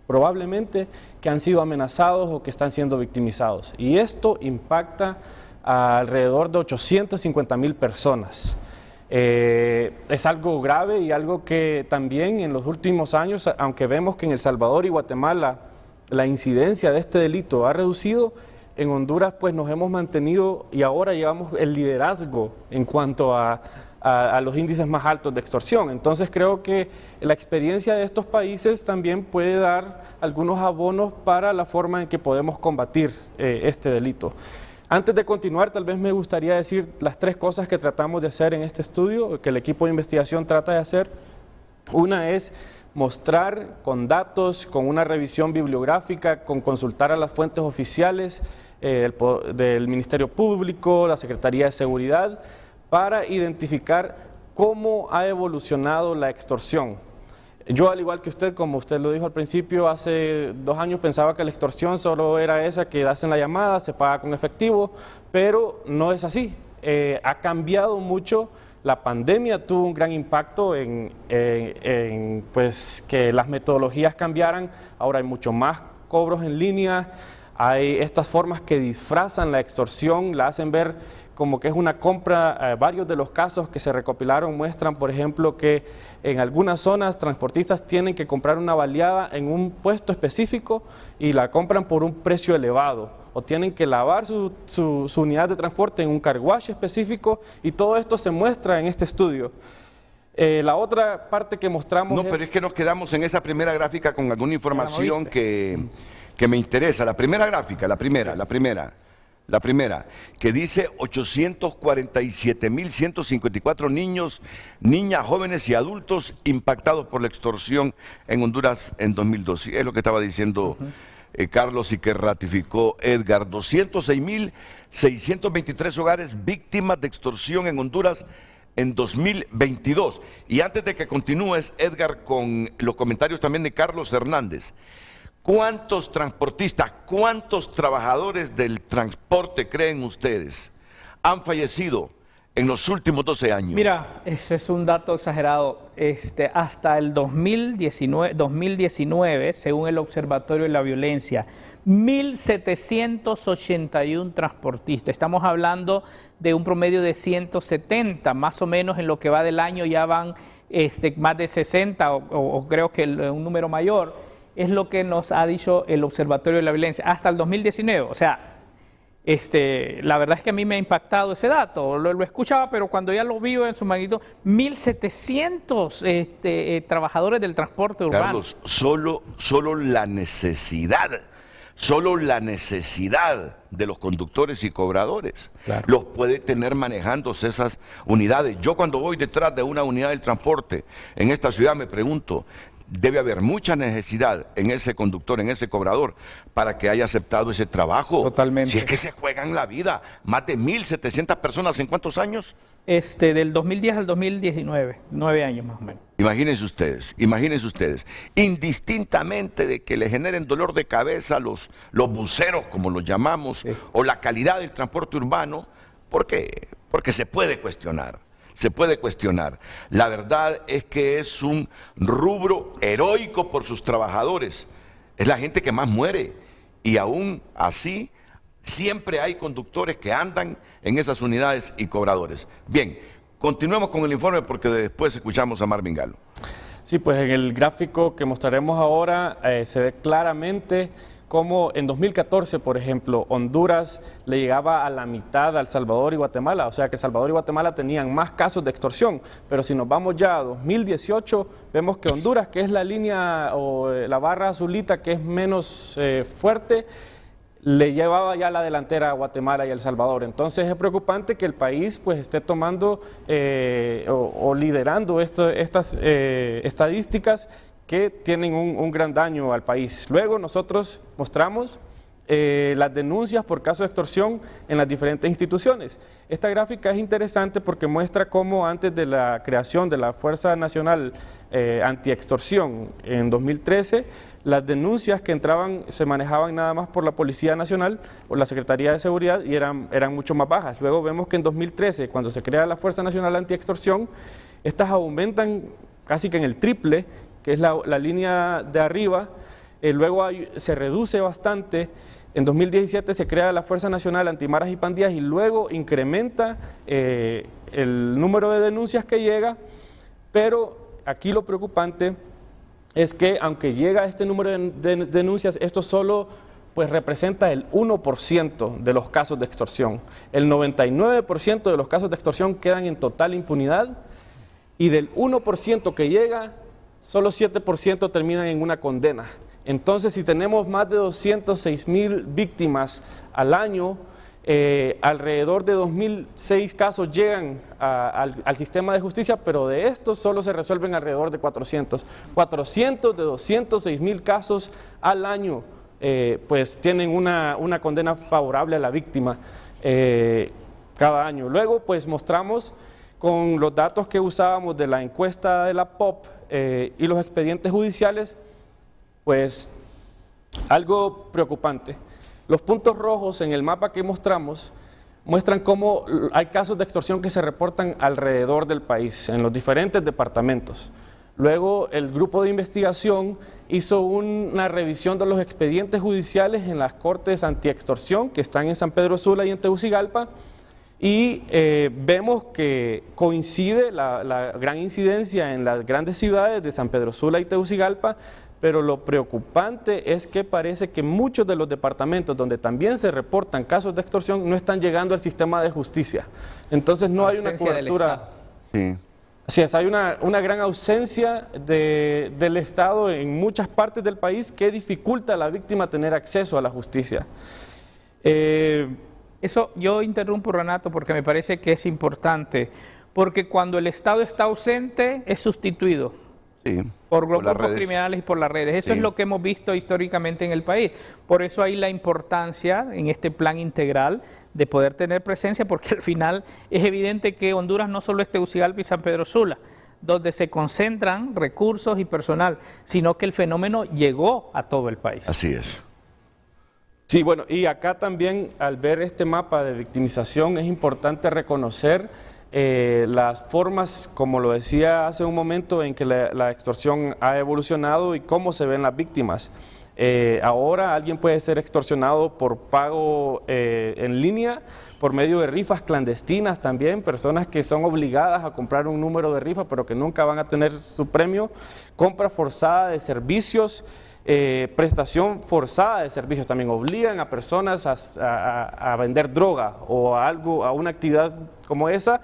probablemente que han sido amenazados o que están siendo victimizados. Y esto impacta a alrededor de 850,000 personas. Es algo grave y algo que también en los últimos años, aunque vemos que en El Salvador y Guatemala la incidencia de este delito ha reducido, en Honduras pues nos hemos mantenido y ahora llevamos el liderazgo en cuanto a los índices más altos de extorsión. Entonces creo que la experiencia de estos países también puede dar algunos abonos para la forma en que podemos combatir este delito. Antes de continuar, tal vez me gustaría decir las 3 cosas que tratamos de hacer en este estudio, que el equipo de investigación trata de hacer. Una es mostrar con datos, con una revisión bibliográfica, con consultar a las fuentes oficiales, del Ministerio Público, la Secretaría de Seguridad, para identificar cómo ha evolucionado la extorsión. Yo, al igual que usted, como usted lo dijo al principio, hace 2 años pensaba que la extorsión solo era esa que hacen la llamada, se paga con efectivo, pero no es así. Ha cambiado mucho. La pandemia tuvo un gran impacto en pues, que las metodologías cambiaran. Ahora hay mucho más cobros en línea, hay estas formas que disfrazan la extorsión, la hacen ver como que es una compra. Varios de los casos que se recopilaron muestran, por ejemplo, que en algunas zonas transportistas tienen que comprar una baleada en un puesto específico y la compran por un precio elevado, o tienen que lavar su unidad de transporte en un car wash específico, y todo esto se muestra en este estudio. La otra parte que mostramos... No, pero es que nos quedamos en esa primera gráfica con alguna información que me interesa. La primera gráfica, la primera, que dice 847.154 niños, niñas, jóvenes y adultos impactados por la extorsión en Honduras en 2012. Es lo que estaba diciendo Carlos y que ratificó Edgar. 206.623 hogares víctimas de extorsión en Honduras en 2022. Y antes de que continúes, Edgar, con los comentarios también de Carlos Hernández, ¿cuántos transportistas, cuántos trabajadores del transporte creen ustedes han fallecido en los últimos 12 años? Mira, ese es un dato exagerado. Hasta el 2019, según el Observatorio de la Violencia, 1.781 transportistas. Estamos hablando de un promedio de 170, más o menos en lo que va del año ya van más de 60 o creo que un número mayor. Es lo que nos ha dicho el Observatorio de la Violencia hasta el 2019. O sea, la verdad es que a mí me ha impactado ese dato. Lo escuchaba, pero cuando ya lo vivo en su magnitud, 1.700 trabajadores del transporte urbano. Carlos, solo la necesidad de los conductores y cobradores los puede tener manejándose esas unidades. Yo cuando voy detrás de una unidad del transporte en esta ciudad me pregunto, debe haber mucha necesidad en ese conductor, en ese cobrador, para que haya aceptado ese trabajo. Totalmente. Si es que se juegan la vida. Más de 1.700 personas, ¿en cuántos años? Del 2010 al 2019, 9 años más o menos. Imagínense ustedes, indistintamente de que le generen dolor de cabeza los buceros, como los llamamos, sí, o la calidad del transporte urbano, porque se puede cuestionar. La verdad es que es un rubro heroico por sus trabajadores. Es la gente que más muere. Y aún así, siempre hay conductores que andan en esas unidades y cobradores. Bien, continuemos con el informe porque después escuchamos a Marvin Galo. Sí, pues en el gráfico que mostraremos ahora se ve claramente como en 2014, por ejemplo, Honduras le llegaba a la mitad a El Salvador y Guatemala, o sea que El Salvador y Guatemala tenían más casos de extorsión, pero si nos vamos ya a 2018, vemos que Honduras, que es la línea o la barra azulita que es menos fuerte, le llevaba ya la delantera a Guatemala y El Salvador. Entonces es preocupante que el país pues esté tomando o liderando estas estadísticas que tienen un gran daño al país. Luego nosotros mostramos las denuncias por caso de extorsión en las diferentes instituciones. Esta gráfica es interesante porque muestra cómo antes de la creación de la Fuerza Nacional Antiextorsión en 2013, las denuncias que entraban se manejaban nada más por la Policía Nacional o la Secretaría de Seguridad y eran mucho más bajas. Luego vemos que en 2013, cuando se crea la Fuerza Nacional Antiextorsión, estas aumentan casi que en el triple, que es la línea de arriba. Luego se reduce bastante. En 2017 se crea la Fuerza Nacional Antimaras y Pandillas y luego incrementa el número de denuncias que llega, pero aquí lo preocupante es que aunque llega este número de denuncias, esto solo pues representa el 1% de los casos de extorsión. El 99% de los casos de extorsión quedan en total impunidad y del 1% que llega, solo 7% terminan en una condena. Entonces, si tenemos más de 206.000 víctimas al año, alrededor de 2.006 casos llegan al sistema de justicia, pero de estos solo se resuelven alrededor de 400. 400 de 206.000 casos al año pues tienen una condena favorable a la víctima cada año. Luego pues mostramos con los datos que usábamos de la encuesta de la POP y los expedientes judiciales, pues algo preocupante. Los puntos rojos en el mapa que mostramos muestran cómo hay casos de extorsión que se reportan alrededor del país, en los diferentes departamentos. Luego el grupo de investigación hizo una revisión de los expedientes judiciales en las cortes antiextorsión que están en San Pedro Sula y en Tegucigalpa, y vemos que coincide la gran incidencia en las grandes ciudades de San Pedro Sula y Tegucigalpa, pero lo preocupante es que parece que muchos de los departamentos donde también se reportan casos de extorsión no están llegando al sistema de justicia. Entonces no hay una cobertura. Sí. Así es, hay una gran ausencia del Estado en muchas partes del país que dificulta a la víctima tener acceso a la justicia. Eso yo interrumpo, Renato, porque me parece que es importante, porque cuando el Estado está ausente es sustituido. Sí, por grupos criminales y por las redes. Eso es lo que hemos visto históricamente en el país. Por eso hay la importancia en este plan integral de poder tener presencia, porque al final es evidente que Honduras no solo es Tegucigalpa y San Pedro Sula, donde se concentran recursos y personal, sino que el fenómeno llegó a todo el país. Así es. Sí, bueno, y acá también al ver este mapa de victimización es importante reconocer las formas, como lo decía hace un momento, en que la extorsión ha evolucionado y cómo se ven las víctimas. Ahora alguien puede ser extorsionado por pago en línea, por medio de rifas clandestinas también, personas que son obligadas a comprar un número de rifa pero que nunca van a tener su premio, compra forzada de servicios, prestación forzada de servicios, también obligan a personas a vender droga o a una actividad como esa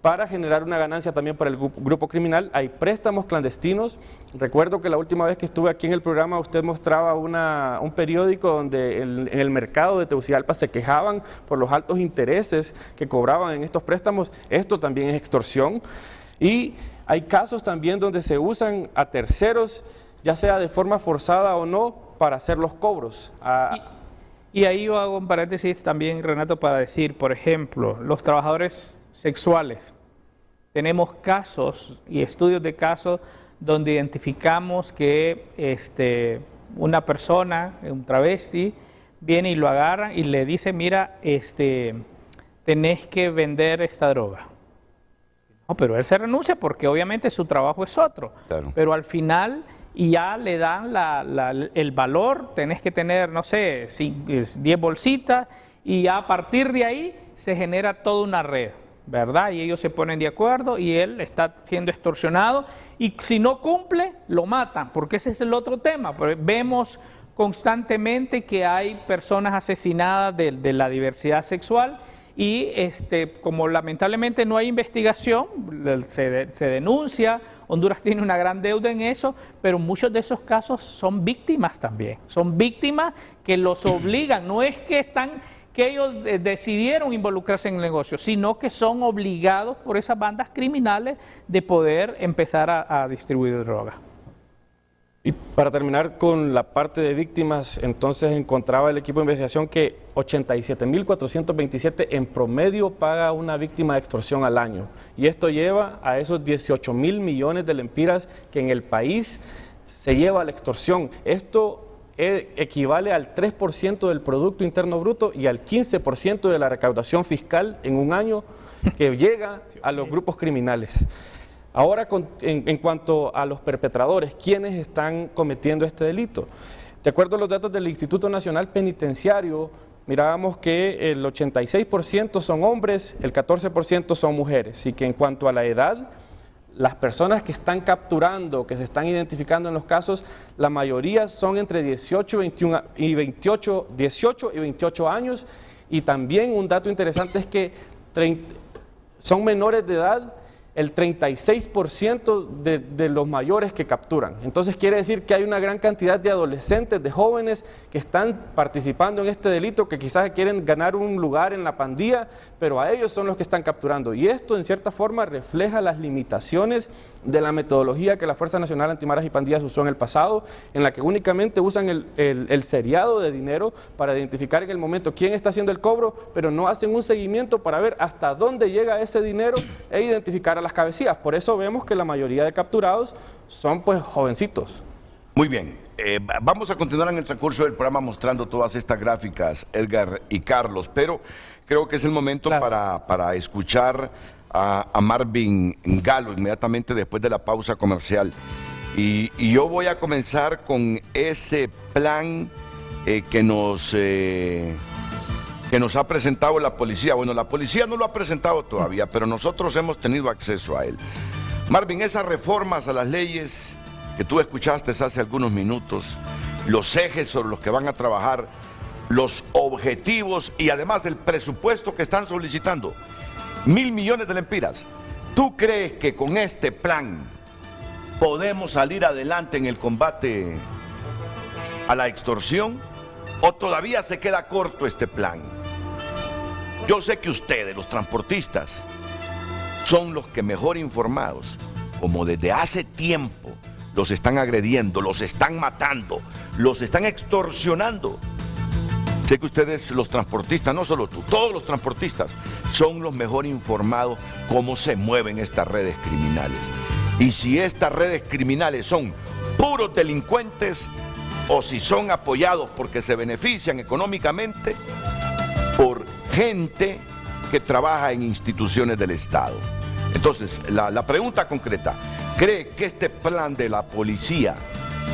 para generar una ganancia también para el grupo criminal. Hay préstamos clandestinos. Recuerdo que la última vez que estuve aquí en el programa usted mostraba un periódico donde en el mercado de Tegucigalpa se quejaban por los altos intereses que cobraban en estos préstamos. Esto también es extorsión. Y hay casos también donde se usan a terceros, ya sea de forma forzada o no, para hacer los cobros. Y ahí yo hago un paréntesis también, Renato, para decir, por ejemplo, los trabajadores sexuales. Tenemos casos y estudios de casos donde identificamos que una persona, un travesti, viene y lo agarran y le dice, mira, tenés que vender esta droga. No, pero él se renuncia porque obviamente su trabajo es otro. Claro. Pero al final ya le dan el valor, tenés que tener, no sé, 10 bolsitas, y ya a partir de ahí se genera toda una red, ¿verdad? Y ellos se ponen de acuerdo y él está siendo extorsionado, y si no cumple, lo matan, porque ese es el otro tema. Vemos constantemente que hay personas asesinadas de la diversidad sexual, y como lamentablemente no hay investigación, se denuncia. Honduras tiene una gran deuda en eso, pero muchos de esos casos son víctimas también, son víctimas que los obligan, no es que ellos decidieron involucrarse en el negocio, sino que son obligados por esas bandas criminales de poder empezar a distribuir droga. Y para terminar con la parte de víctimas, entonces encontraba el equipo de investigación que 87.427 en promedio paga una víctima de extorsión al año. Y esto lleva a esos 18.000 millones de lempiras que en el país se lleva la extorsión. Esto equivale al 3% del Producto Interno Bruto y al 15% de la recaudación fiscal en un año que llega a los grupos criminales. Ahora, en cuanto a los perpetradores, ¿quiénes están cometiendo este delito? De acuerdo a los datos del Instituto Nacional Penitenciario, mirábamos que el 86% son hombres, el 14% son mujeres, y que en cuanto a la edad, las personas que están capturando, que se están identificando en los casos, la mayoría son entre 18 y 28 años, y también un dato interesante es que son menores de edad el 36% de los mayores que capturan. Entonces quiere decir que hay una gran cantidad de adolescentes, de jóvenes que están participando en este delito, que quizás quieren ganar un lugar en la pandilla, pero a ellos son los que están capturando. Y esto en cierta forma refleja las limitaciones de la metodología que la Fuerza Nacional Antimaras y Pandillas usó en el pasado, en la que únicamente usan el seriado de dinero para identificar en el momento quién está haciendo el cobro, pero no hacen un seguimiento para ver hasta dónde llega ese dinero e identificar a las cabecillas. Por eso vemos que la mayoría de capturados son pues jovencitos. Muy bien, vamos a continuar en el transcurso del programa mostrando todas estas gráficas, Edgar y Carlos, pero creo que es el momento para escuchar a Marvin Galo inmediatamente después de la pausa comercial. Y yo voy a comenzar con ese plan que nos ha presentado la policía. Bueno, la policía no lo ha presentado todavía, pero nosotros hemos tenido acceso a él. Marvin, esas reformas a las leyes que tú escuchaste hace algunos minutos, los ejes sobre los que van a trabajar, los objetivos y además el presupuesto que están solicitando, 1.000 millones de lempiras. ¿Tú crees que con este plan podemos salir adelante en el combate a la extorsión o todavía se queda corto este plan? Yo sé que ustedes, los transportistas, son los que mejor informados, como desde hace tiempo los están agrediendo, los están matando, los están extorsionando. Sé que ustedes, los transportistas, no solo tú, todos los transportistas, son los mejor informados cómo se mueven estas redes criminales. Y si estas redes criminales son puros delincuentes o si son apoyados porque se benefician económicamente por gente que trabaja en instituciones del Estado. Entonces, la pregunta concreta, ¿cree que este plan de la policía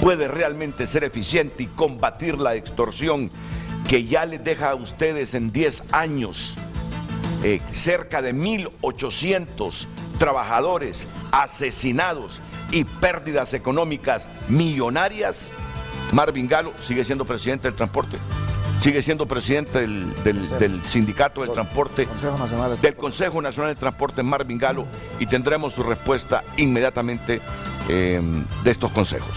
puede realmente ser eficiente y combatir la extorsión que ya les deja a ustedes en 10 años cerca de 1.800 trabajadores asesinados y pérdidas económicas millonarias? Marvin Galo sigue siendo presidente del transporte, sigue siendo presidente del sindicato del transporte, del Consejo Nacional de Transporte, Marvin Galo, y tendremos su respuesta inmediatamente de estos consejos.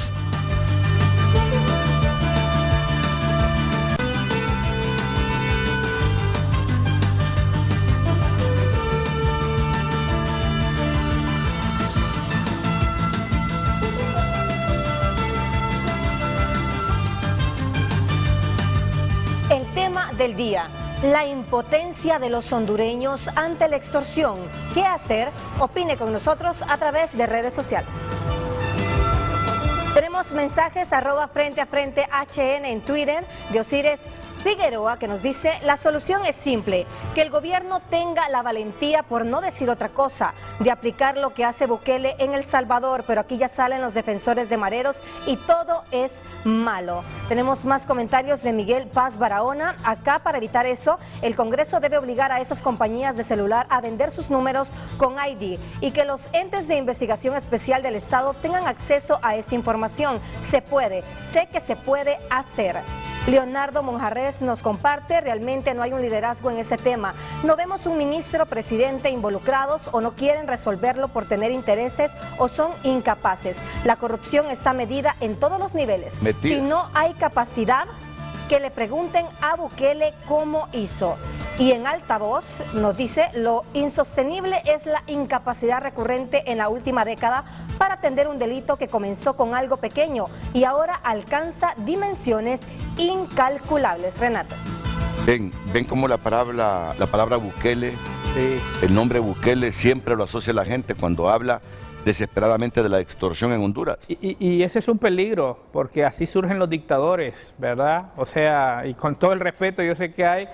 Del día, la impotencia de los hondureños ante la extorsión. ¿Qué hacer? Opine con nosotros a través de redes sociales. Tenemos mensajes @frente a frente HN en Twitter de Osiris Figueroa, que nos dice: la solución es simple, que el gobierno tenga la valentía, por no decir otra cosa, de aplicar lo que hace Bukele en El Salvador, pero aquí ya salen los defensores de mareros y todo es malo. Tenemos más comentarios de Miguel Paz Barahona. Acá, para evitar eso, el Congreso debe obligar a esas compañías de celular a vender sus números con ID y que los entes de investigación especial del Estado tengan acceso a esa información. Se puede, sé que se puede hacer. Leonardo Monjarres nos comparte: realmente no hay un liderazgo en ese tema. No vemos un ministro, presidente involucrados, o no quieren resolverlo por tener intereses o son incapaces. La corrupción está medida en todos los niveles. Si no hay capacidad, que le pregunten a Bukele cómo hizo. Y en altavoz nos dice: lo insostenible es la incapacidad recurrente en la última década para atender un delito que comenzó con algo pequeño y ahora alcanza dimensiones incalculables. Renato. Ven cómo la palabra Bukele, sí, el nombre Bukele siempre lo asocia la gente cuando habla desesperadamente de la extorsión en Honduras. Y ese es un peligro, porque así surgen los dictadores, ¿verdad? O sea, y con todo el respeto yo sé que hay,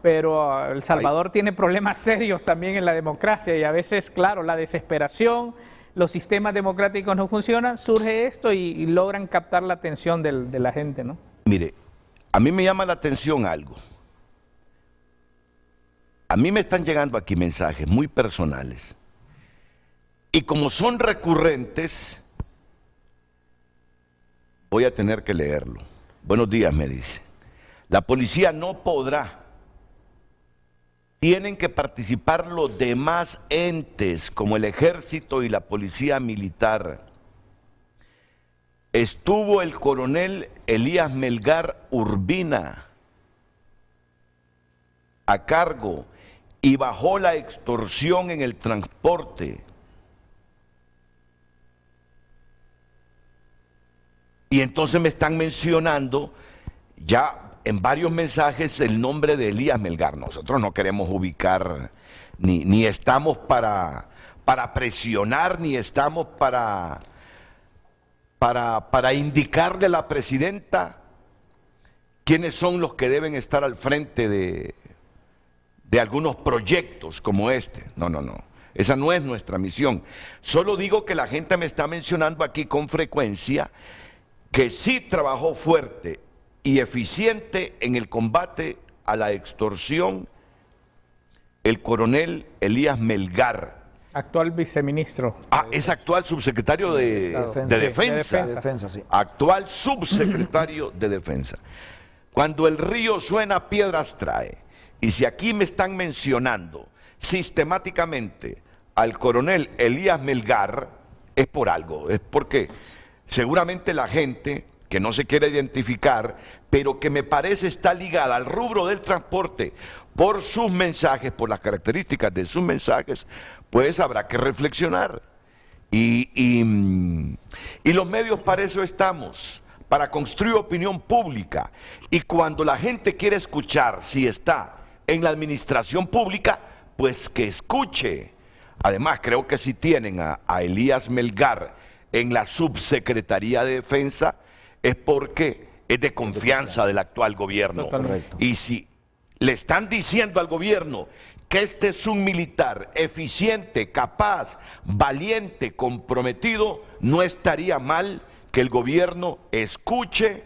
pero El Salvador tiene problemas serios también en la democracia y a veces, claro, la desesperación, los sistemas democráticos no funcionan, surge esto y logran captar la atención de la gente, ¿no? Mire, a mí me llama la atención algo. A mí me están llegando aquí mensajes muy personales. Y como son recurrentes, voy a tener que leerlo. Buenos días, me dice. La policía no podrá tienen que participar los demás entes, como el Ejército y la Policía Militar. Estuvo el coronel Elías Melgar Urbina a cargo y bajó la extorsión en el transporte. Y entonces me están mencionando ya en varios mensajes el nombre de Elías Melgar. Nosotros no queremos ubicar, ni estamos para presionar, ni estamos para indicarle a la presidenta quiénes son los que deben estar al frente de algunos proyectos como este. No. Esa no es nuestra misión. Solo digo que la gente me está mencionando aquí con frecuencia que sí trabajó fuerte y eficiente en el combate a la extorsión el coronel Elías Melgar. Actual viceministro. Es actual subsecretario de Defensa. Sí. Actual subsecretario de Defensa. Cuando el río suena, piedras trae. Y si aquí me están mencionando sistemáticamente al coronel Elías Melgar, es por algo, es porque seguramente la gente que no se quiere identificar, pero que me parece está ligada al rubro del transporte por sus mensajes, por las características de sus mensajes, pues habrá que reflexionar. Y los medios para eso estamos, para construir opinión pública. Y cuando la gente quiere escuchar, si está en la administración pública, pues que escuche. Además, creo que si tienen a Elías Melgar en la subsecretaría de Defensa, es porque es de confianza del actual gobierno. Totalmente. Y si le están diciendo al gobierno que este es un militar eficiente, capaz, valiente, comprometido, no estaría mal que el gobierno escuche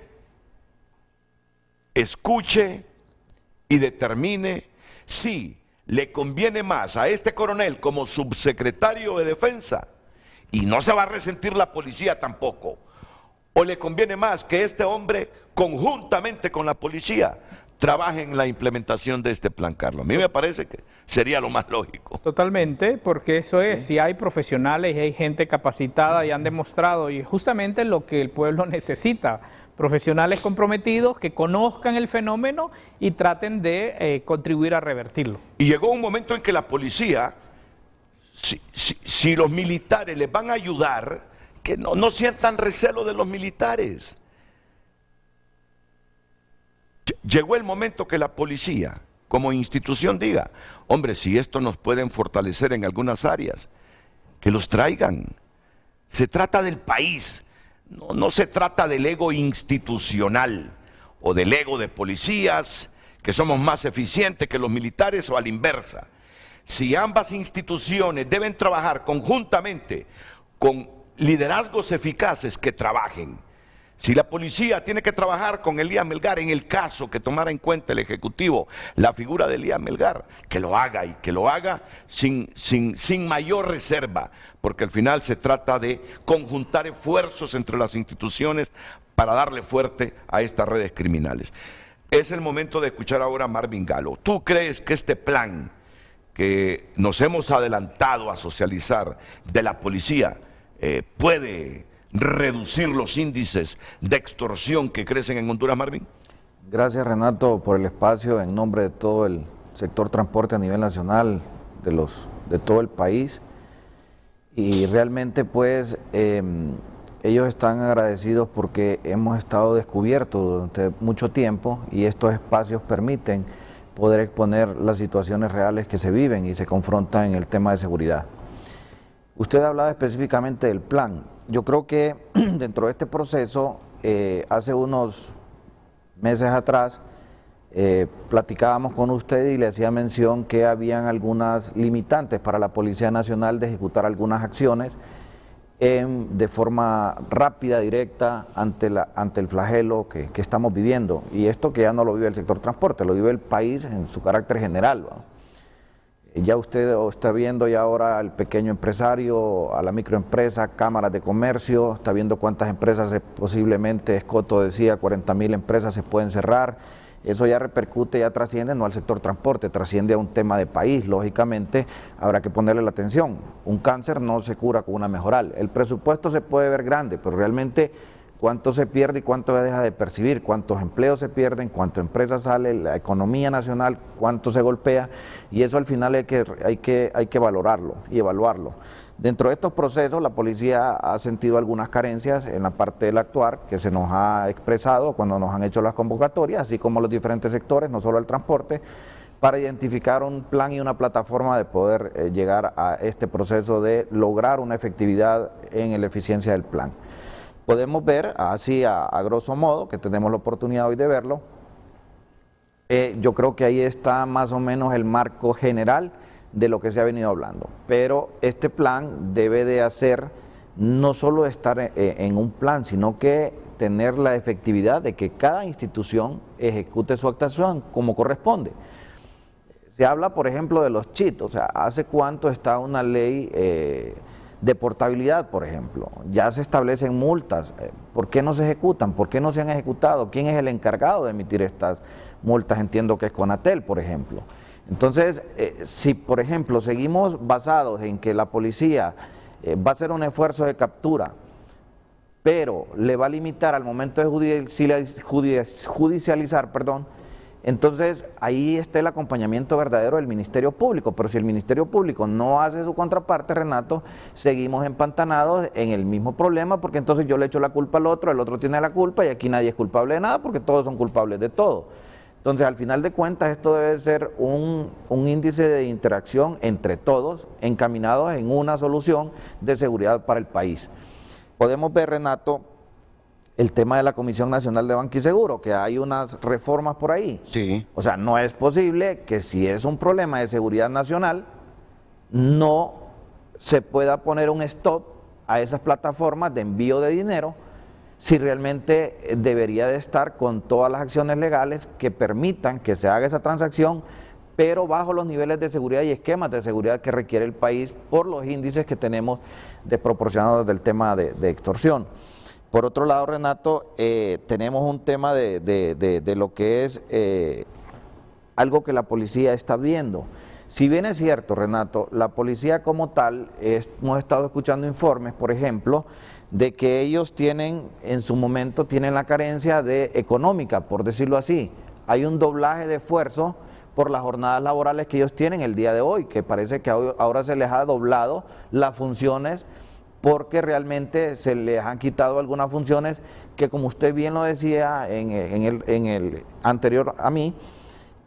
y determine si le conviene más a este coronel como subsecretario de Defensa, y no se va a resentir la policía tampoco, o le conviene más que este hombre conjuntamente con la policía trabaje en la implementación de este plan, Carlos. A mí me parece que sería lo más lógico. Totalmente, porque eso es, si hay profesionales y hay gente capacitada y han demostrado, y justamente lo que el pueblo necesita, profesionales comprometidos que conozcan el fenómeno y traten de contribuir a revertirlo. Y llegó un momento en que la policía, si los militares les van a ayudar, que no sientan recelo de los militares. Llegó el momento que la policía, como institución, diga, hombre, si esto nos pueden fortalecer en algunas áreas, que los traigan. Se trata del país, no se trata del ego institucional o del ego de policías, que somos más eficientes que los militares, o a la inversa. Si ambas instituciones deben trabajar conjuntamente con liderazgos eficaces, que trabajen. Si la policía tiene que trabajar con Elías Melgar, en el caso que tomara en cuenta el Ejecutivo la figura de Elías Melgar, que lo haga, y que lo haga sin mayor reserva, porque al final se trata de conjuntar esfuerzos entre las instituciones para darle fuerte a estas redes criminales. Es el momento de escuchar ahora a Marvin Galo. ¿Tú crees que este plan que nos hemos adelantado a socializar de la policía puede reducir los índices de extorsión que crecen en Honduras, Marvin? Gracias, Renato, por el espacio en nombre de todo el sector transporte a nivel nacional, de todo el país. Y realmente pues ellos están agradecidos porque hemos estado descubiertos durante mucho tiempo, y estos espacios permiten poder exponer las situaciones reales que se viven y se confrontan en el tema de seguridad. Usted hablaba específicamente del plan. Yo creo que dentro de este proceso, hace unos meses atrás, platicábamos con usted y le hacía mención que habían algunas limitantes para la Policía Nacional de ejecutar algunas acciones de forma rápida, directa, ante el flagelo que estamos viviendo. Y esto que ya no lo vive el sector transporte, lo vive el país en su carácter general, ¿no? Ya usted está viendo ya ahora al pequeño empresario, a la microempresa, cámaras de comercio, está viendo cuántas empresas posiblemente, Escoto decía, 40,000 empresas se pueden cerrar, eso ya repercute, ya trasciende no al sector transporte, trasciende a un tema de país. Lógicamente habrá que ponerle la atención. Un cáncer no se cura con una mejoral. El presupuesto se puede ver grande, pero realmente cuánto se pierde y cuánto deja de percibir, cuántos empleos se pierden, cuántas empresas sale, la economía nacional, cuánto se golpea, y eso al final hay que valorarlo y evaluarlo. Dentro de estos procesos la policía ha sentido algunas carencias en la parte del actuar que se nos ha expresado cuando nos han hecho las convocatorias, así como los diferentes sectores, no solo el transporte, para identificar un plan y una plataforma de poder llegar a este proceso de lograr una efectividad en la eficiencia del plan. Podemos ver así a grosso modo, que tenemos la oportunidad hoy de verlo, yo creo que ahí está más o menos el marco general de lo que se ha venido hablando, pero este plan debe de hacer no solo estar en un plan, sino que tener la efectividad de que cada institución ejecute su actuación como corresponde. Se habla, por ejemplo, de los cheats, o sea, ¿hace cuánto está una ley de portabilidad, por ejemplo? Ya se establecen multas, ¿por qué no se ejecutan? ¿Por qué no se han ejecutado? ¿Quién es el encargado de emitir estas multas? Entiendo que es Conatel, por ejemplo. Entonces, si por ejemplo seguimos basados en que la policía va a hacer un esfuerzo de captura, pero le va a limitar al momento de judicializar, entonces ahí está el acompañamiento verdadero del Ministerio Público. Pero si el Ministerio Público no hace su contraparte, Renato, seguimos empantanados en el mismo problema, porque entonces yo le echo la culpa al otro, el otro tiene la culpa y aquí nadie es culpable de nada porque todos son culpables de todo. Entonces, al final de cuentas, esto debe ser un índice de interacción entre todos, encaminados en una solución de seguridad para el país. Podemos ver, Renato, el tema de la Comisión Nacional de Banca y Seguro, que hay unas reformas por ahí. Sí. O sea, no es posible que si es un problema de seguridad nacional, no se pueda poner un stop a esas plataformas de envío de dinero, si realmente debería de estar con todas las acciones legales que permitan que se haga esa transacción, pero bajo los niveles de seguridad y esquemas de seguridad que requiere el país por los índices que tenemos desproporcionados del tema de extorsión. Por otro lado, Renato, tenemos un tema de lo que es algo que la policía está viendo. Si bien es cierto, Renato, la policía como tal, hemos estado escuchando informes, por ejemplo, de que ellos tienen, en su momento, tienen la carencia económica, por decirlo así. Hay un doblaje de esfuerzo por las jornadas laborales que ellos tienen el día de hoy, que parece que ahora se les ha doblado las funciones, porque realmente se les han quitado algunas funciones que, como usted bien lo decía en el anterior a mí,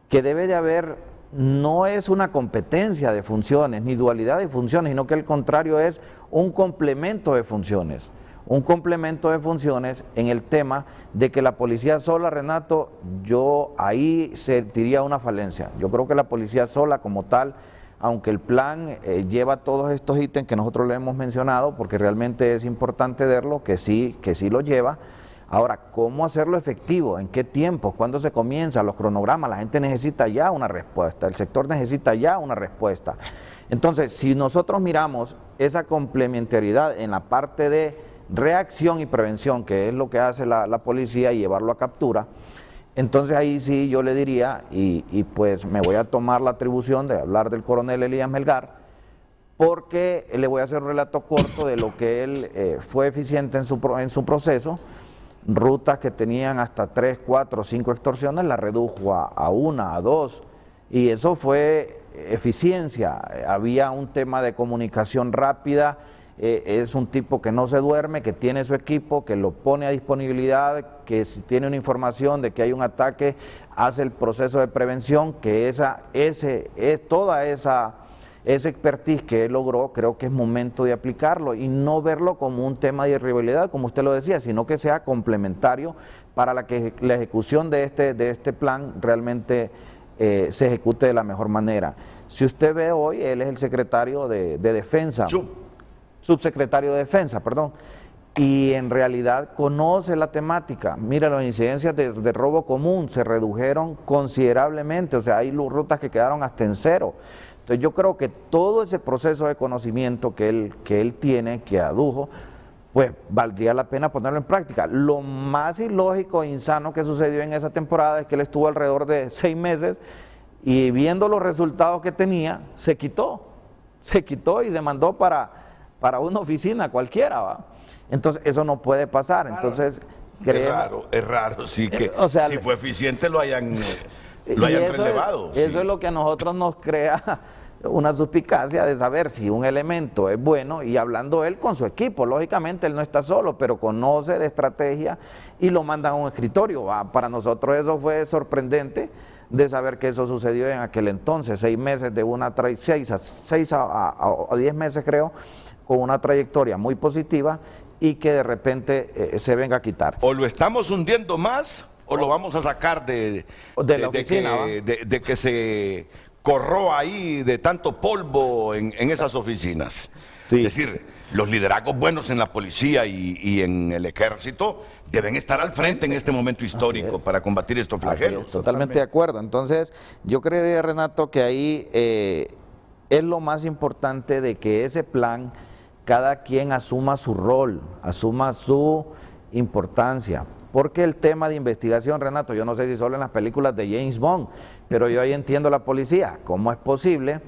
que debe de haber, no es una competencia de funciones, ni dualidad de funciones, sino que al contrario es un complemento de funciones. Un complemento de funciones en el tema de que la policía sola, Renato, yo ahí sentiría una falencia. Yo creo que la policía sola como tal, aunque el plan lleva todos estos ítems que nosotros le hemos mencionado, porque realmente es importante verlo, que sí lo lleva. Ahora, ¿cómo hacerlo efectivo? ¿En qué tiempo? ¿Cuándo se comienza? Los cronogramas, la gente necesita ya una respuesta, el sector necesita ya una respuesta. Entonces, si nosotros miramos esa complementariedad en la parte de reacción y prevención, que es lo que hace la policía, y llevarlo a captura, entonces ahí sí yo le diría, y pues me voy a tomar la atribución de hablar del coronel Elías Melgar, porque le voy a hacer un relato corto de lo que él fue eficiente en su proceso. Rutas que tenían hasta 3, 4, 5 extorsiones, las redujo a 1, a 2, y eso fue eficiencia. Había un tema de comunicación rápida, es un tipo que no se duerme, que tiene su equipo, que lo pone a disponibilidad, que si tiene una información de que hay un ataque, hace el proceso de prevención, que toda esa expertise que él logró, creo que es momento de aplicarlo y no verlo como un tema de rivalidad, como usted lo decía, sino que sea complementario para la ejecución de este plan realmente se ejecute de la mejor manera. Si usted ve hoy, él es el secretario de Defensa, subsecretario de Defensa, perdón, y en realidad conoce la temática. Mira, las incidencias de robo común se redujeron considerablemente, o sea, hay rutas que quedaron hasta en 0. Entonces yo creo que todo ese proceso de conocimiento que él tiene, que adujo, pues valdría la pena ponerlo en práctica. Lo más ilógico e insano que sucedió en esa temporada es que él estuvo alrededor de 6 meses y viendo los resultados que tenía, se quitó y se mandó para una oficina cualquiera, ¿va? Entonces eso no puede pasar, entonces... Es raro, sí, que o sea, si fue eficiente lo hayan relevado. Eso es lo que a nosotros nos crea una suspicacia de saber si un elemento es bueno, y hablando él con su equipo, lógicamente él no está solo, pero conoce de estrategia y lo mandan a un escritorio. Para nosotros eso fue sorprendente de saber que eso sucedió en aquel entonces, 6 meses de una 6 a 10 meses creo, con una trayectoria muy positiva y que de repente se venga a quitar. O lo estamos hundiendo más o lo vamos a sacar de la oficina, de que se corroa ahí de tanto polvo en esas oficinas. Sí. Es decir, los liderazgos buenos en la policía y en el ejército deben estar al frente en este momento histórico para combatir estos flagelos. Totalmente de acuerdo. Entonces, yo creería, Renato, que ahí es lo más importante de que ese plan, cada quien asuma su rol, asuma su importancia. Porque el tema de investigación, Renato, yo no sé si solo en las películas de James Bond, pero yo ahí entiendo la policía. ¿Cómo es posible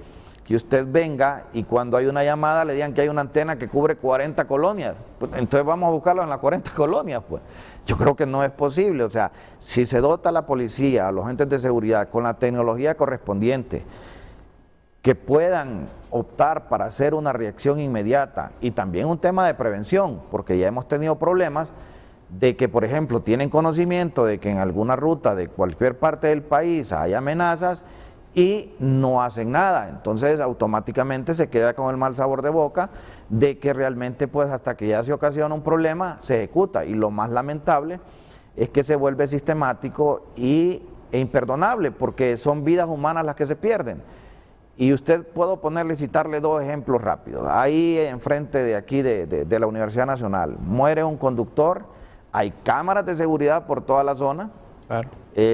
que usted venga y cuando hay una llamada le digan que hay una antena que cubre 40 colonias? Pues, entonces vamos a buscarlo en las 40 colonias, pues. Yo creo que no es posible. O sea, si se dota a la policía, a los agentes de seguridad con la tecnología correspondiente, que puedan optar para hacer una reacción inmediata, y también un tema de prevención, porque ya hemos tenido problemas de que, por ejemplo, tienen conocimiento de que en alguna ruta de cualquier parte del país hay amenazas y no hacen nada. Entonces automáticamente se queda con el mal sabor de boca de que realmente, pues, hasta que ya se ocasiona un problema, se ejecuta. Y lo más lamentable es que se vuelve sistemático e imperdonable, porque son vidas humanas las que se pierden. Y usted, puedo citarle 2 ejemplos rápidos. Ahí enfrente de aquí de la Universidad Nacional, muere un conductor, hay cámaras de seguridad por toda la zona. Claro.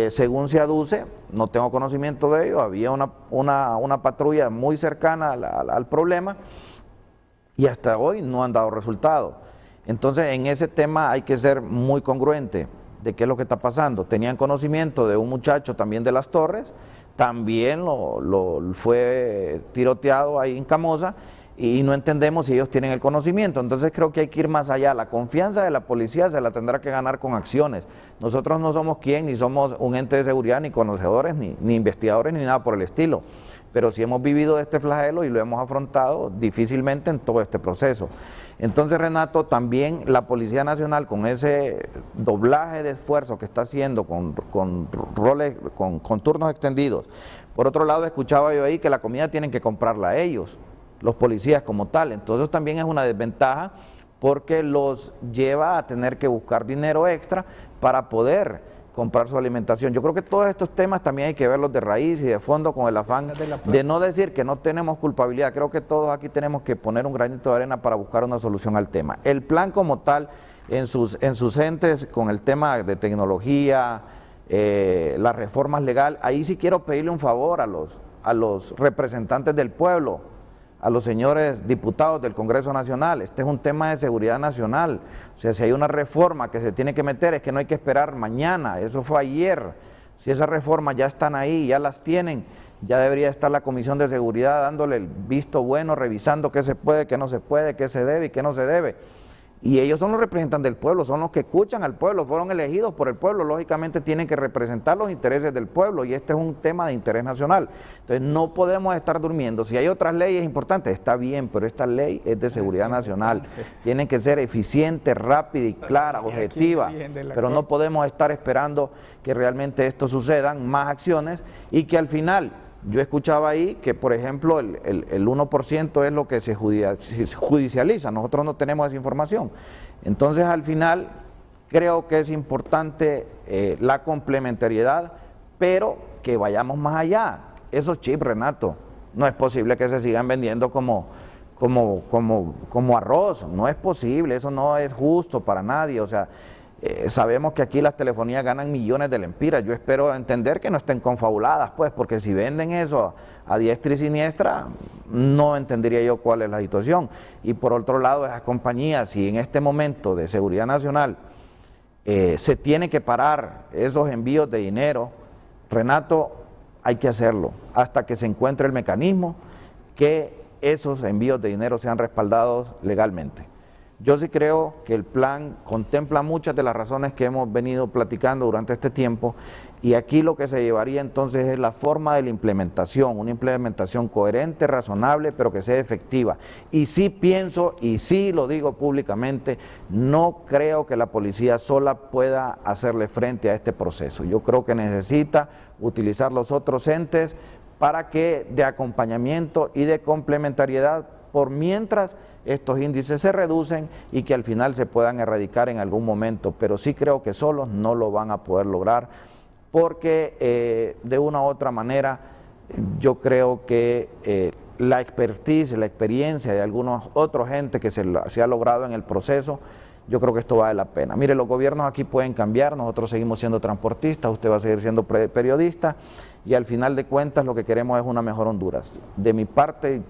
Según se aduce, no tengo conocimiento de ello, había una patrulla muy cercana al problema y hasta hoy no han dado resultado. Entonces, en ese tema hay que ser muy congruente de qué es lo que está pasando. Tenían conocimiento de un muchacho también de Las Torres, también lo fue tiroteado ahí en Camosa, y no entendemos si ellos tienen el conocimiento. Entonces creo que hay que ir más allá. La confianza de la policía se la tendrá que ganar con acciones. Nosotros no somos quien, ni somos un ente de seguridad, ni conocedores, ni investigadores, ni nada por el estilo. Pero sí hemos vivido este flagelo y lo hemos afrontado difícilmente en todo este proceso. Entonces, Renato, también la Policía Nacional, con ese doblaje de esfuerzo que está haciendo con turnos extendidos. Por otro lado, escuchaba yo ahí que la comida tienen que comprarla ellos, los policías como tal. Entonces también es una desventaja, porque los lleva a tener que buscar dinero extra para poder comprar su alimentación. Yo creo que todos estos temas también hay que verlos de raíz y de fondo, con el afán de no decir que no tenemos culpabilidad. Creo que todos aquí tenemos que poner un granito de arena para buscar una solución al tema. El plan como tal, en sus entes, con el tema de tecnología, las reformas legales, ahí sí quiero pedirle un favor a los representantes del pueblo, a los señores diputados del Congreso Nacional. Este es un tema de seguridad nacional. O sea, si hay una reforma que se tiene que meter, es que no hay que esperar mañana, eso fue ayer. Si esas reformas ya están ahí, ya las tienen, ya debería estar la Comisión de Seguridad dándole el visto bueno, revisando qué se puede, qué no se puede, qué se debe y qué no se debe. Y ellos son los representantes del pueblo, son los que escuchan al pueblo, fueron elegidos por el pueblo, lógicamente tienen que representar los intereses del pueblo, y este es un tema de interés nacional. Entonces no podemos estar durmiendo. Si hay otras leyes importantes, está bien, pero esta ley es de seguridad nacional. Tienen que ser eficiente, rápida y clara, objetiva, pero no podemos estar esperando que realmente esto sucedan, más acciones, y que al final... Yo escuchaba ahí que, por ejemplo, el 1% es lo que se judicializa. Nosotros no tenemos esa información. Entonces, al final, creo que es importante la complementariedad, pero que vayamos más allá. Esos chips, Renato, no es posible que se sigan vendiendo como arroz. No es posible, eso no es justo para nadie. O sea, Sabemos que aquí las telefonías ganan millones de lempiras. Yo espero entender que no estén confabuladas, pues, porque si venden eso a diestra y siniestra, no entendería yo cuál es la situación. Y por otro lado, esas compañías, si en este momento de seguridad nacional se tiene que parar esos envíos de dinero, Renato, hay que hacerlo hasta que se encuentre el mecanismo que esos envíos de dinero sean respaldados legalmente. Yo sí creo que el plan contempla muchas de las razones que hemos venido platicando durante este tiempo, y aquí lo que se llevaría entonces es la forma de la implementación, una implementación coherente, razonable, pero que sea efectiva. Y sí pienso, y sí lo digo públicamente, no creo que la policía sola pueda hacerle frente a este proceso. Yo creo que necesita utilizar los otros entes para que de acompañamiento y de complementariedad, por mientras estos índices se reducen y que al final se puedan erradicar en algún momento, pero sí creo que solos no lo van a poder lograr, porque de una u otra manera yo creo que la expertise, la experiencia de algunos otros entes que se ha logrado en el proceso, yo creo que esto vale la pena. Mire, los gobiernos aquí pueden cambiar, nosotros seguimos siendo transportistas, usted va a seguir siendo periodista, y al final de cuentas lo que queremos es una mejor Honduras. De mi parte,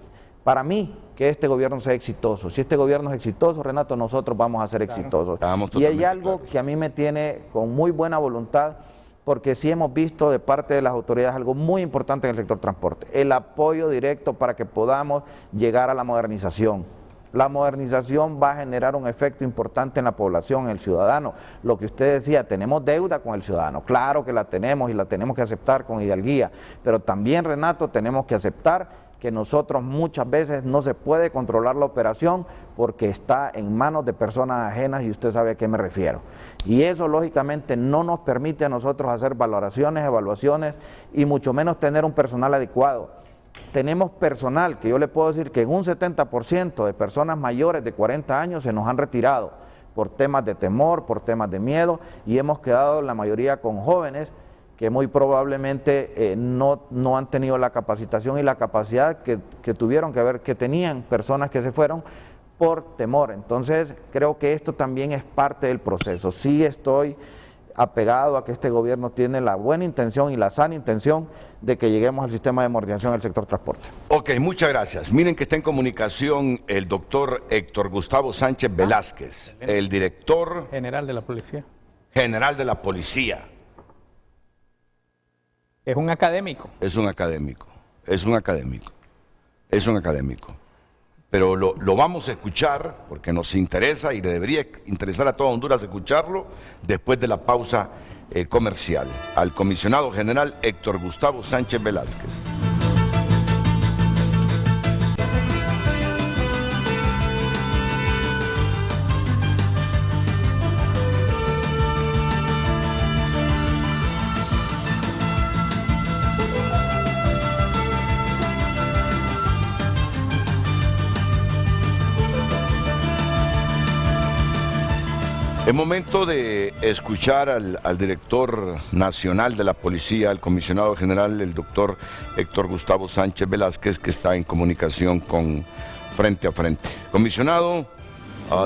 para mí, que este gobierno sea exitoso. Si este gobierno es exitoso, Renato, nosotros vamos a ser exitosos. Y hay algo que a mí me tiene con muy buena voluntad, porque sí hemos visto de parte de las autoridades algo muy importante en el sector transporte, el apoyo directo para que podamos llegar a la modernización. La modernización va a generar un efecto importante en la población, en el ciudadano. Lo que usted decía, tenemos deuda con el ciudadano, claro que la tenemos y la tenemos que aceptar con hidalguía, pero también, Renato, tenemos que aceptar que nosotros muchas veces no se puede controlar la operación porque está en manos de personas ajenas, y usted sabe a qué me refiero. Y eso lógicamente no nos permite a nosotros hacer valoraciones, evaluaciones, y mucho menos tener un personal adecuado. Tenemos personal que yo le puedo decir que en un 70% de personas mayores de 40 años se nos han retirado por temas de temor, por temas de miedo, y hemos quedado la mayoría con jóvenes que muy probablemente no han tenido la capacitación y la capacidad que tenían personas que se fueron por temor. Entonces creo que esto también es parte del proceso. Sí estoy apegado a que este gobierno tiene la buena intención y la sana intención de que lleguemos al sistema de modernización del sector transporte. Ok, muchas gracias. Miren que está en comunicación el doctor Héctor Gustavo Sánchez Velázquez, el director general de la policía. General de la policía. Es un académico. Es un académico, es un académico, es un académico. Pero lo vamos a escuchar porque nos interesa, y le debería interesar a toda Honduras escucharlo después de la pausa comercial. Al comisionado general Héctor Gustavo Sánchez Velázquez. Es momento de escuchar al director nacional de la policía, al comisionado general, el doctor Héctor Gustavo Sánchez Velázquez, que está en comunicación con Frente a Frente. Comisionado,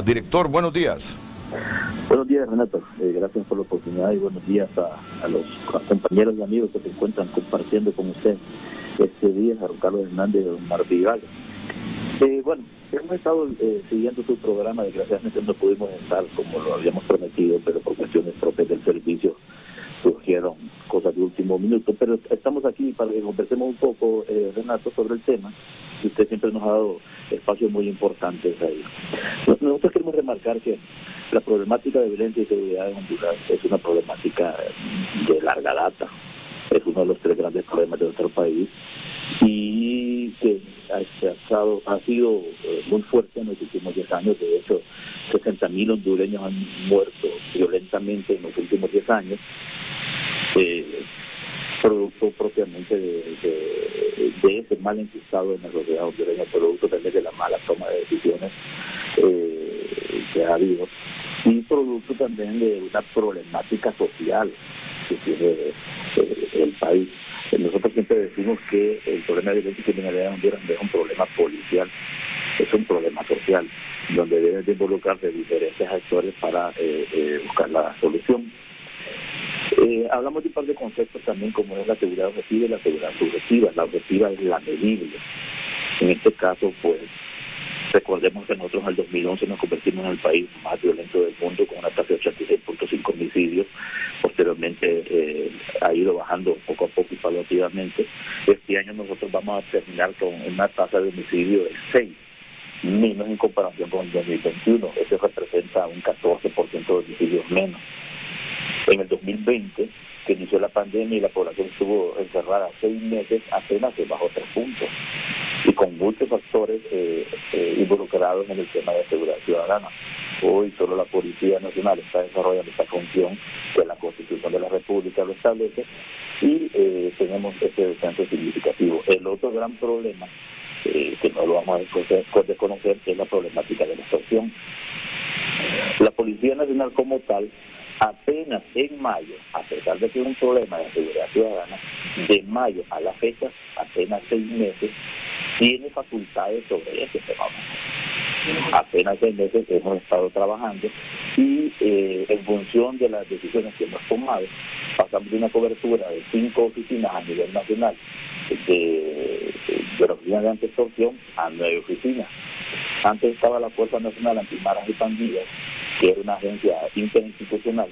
director, buenos días. Buenos días, Renato. Gracias por la oportunidad y buenos días a los compañeros y amigos que se encuentran compartiendo con usted este día, a don Carlos Hernández y don Marvigal. Bueno, hemos estado siguiendo tu programa. Desgraciadamente no pudimos estar como lo habíamos prometido, pero por cuestiones propias del servicio surgieron cosas de último minuto, pero estamos aquí para que conversemos un poco, Renato, sobre el tema, y usted siempre nos ha dado espacios muy importantes ahí. Nosotros queremos remarcar que la problemática de violencia y seguridad en Honduras es una problemática de larga data, es uno de los 3 grandes problemas de nuestro país, y que ha sido muy fuerte en los últimos 10 años. De hecho, 60.000 hondureños han muerto violentamente en los últimos 10 años, producto propiamente de ese mal enquistado en la sociedad hondureña, producto también de la mala toma de decisiones que ha habido, y producto también de una problemática social que tiene el país. Nosotros siempre decimos que el problema de violencia y criminalidad en Honduras no es un problema policial, es un problema social, donde deben de involucrarse diferentes actores para buscar la solución. Hablamos de un par de conceptos también, como es la seguridad objetiva y la seguridad subjetiva. La objetiva es la medible. En este caso, pues, recordemos que nosotros en el 2011 nos convertimos en el país más violento del mundo, con una tasa de 86.5 homicidios. Posteriormente ha ido bajando poco a poco y paulatinamente. Este año nosotros vamos a terminar con una tasa de homicidio de 6, menos en comparación con el 2021. Eso representa un 14% de homicidios menos. En el 2020, que inició la pandemia y la población estuvo encerrada 6 meses, apenas se bajó 3 puntos. Y con muchos factores involucrados en el tema de seguridad ciudadana. Hoy solo la Policía Nacional está desarrollando esta función que la Constitución de la República lo establece, y tenemos ese descenso significativo. El otro gran problema, que no lo vamos a desconocer, es la problemática de la extorsión. La Policía Nacional como tal, apenas en mayo, a pesar de que es un problema de seguridad ciudadana, de mayo a la fecha, apenas 6 meses, tiene facultades sobre ese fenómeno. Apenas 6 meses hemos estado trabajando y en función de las decisiones que hemos tomado, pasamos de una cobertura de 5 oficinas a nivel nacional de la Oficina de Antiextorsión a 9 oficinas. Antes estaba la Fuerza Nacional Antimaras y Pandillas, que era una agencia interinstitucional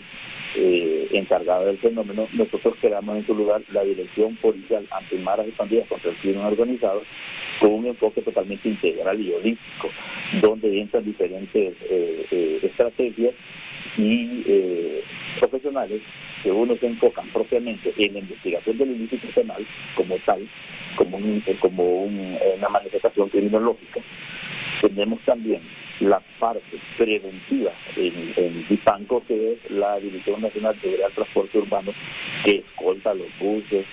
encargada del fenómeno. Nosotros creamos en su lugar la Dirección Policial Antimaras y Pandillas contra el Crimen Organizado, con un enfoque totalmente integral y holístico, donde entran diferentes estrategias y profesionales que unos se enfocan propiamente en la investigación del ilícito penal como tal, como una manifestación criminológica. Tenemos también la parte preventiva en DIPANCO, que es la División Nacional de Seguridad del Transporte Urbano, que escolta los buses,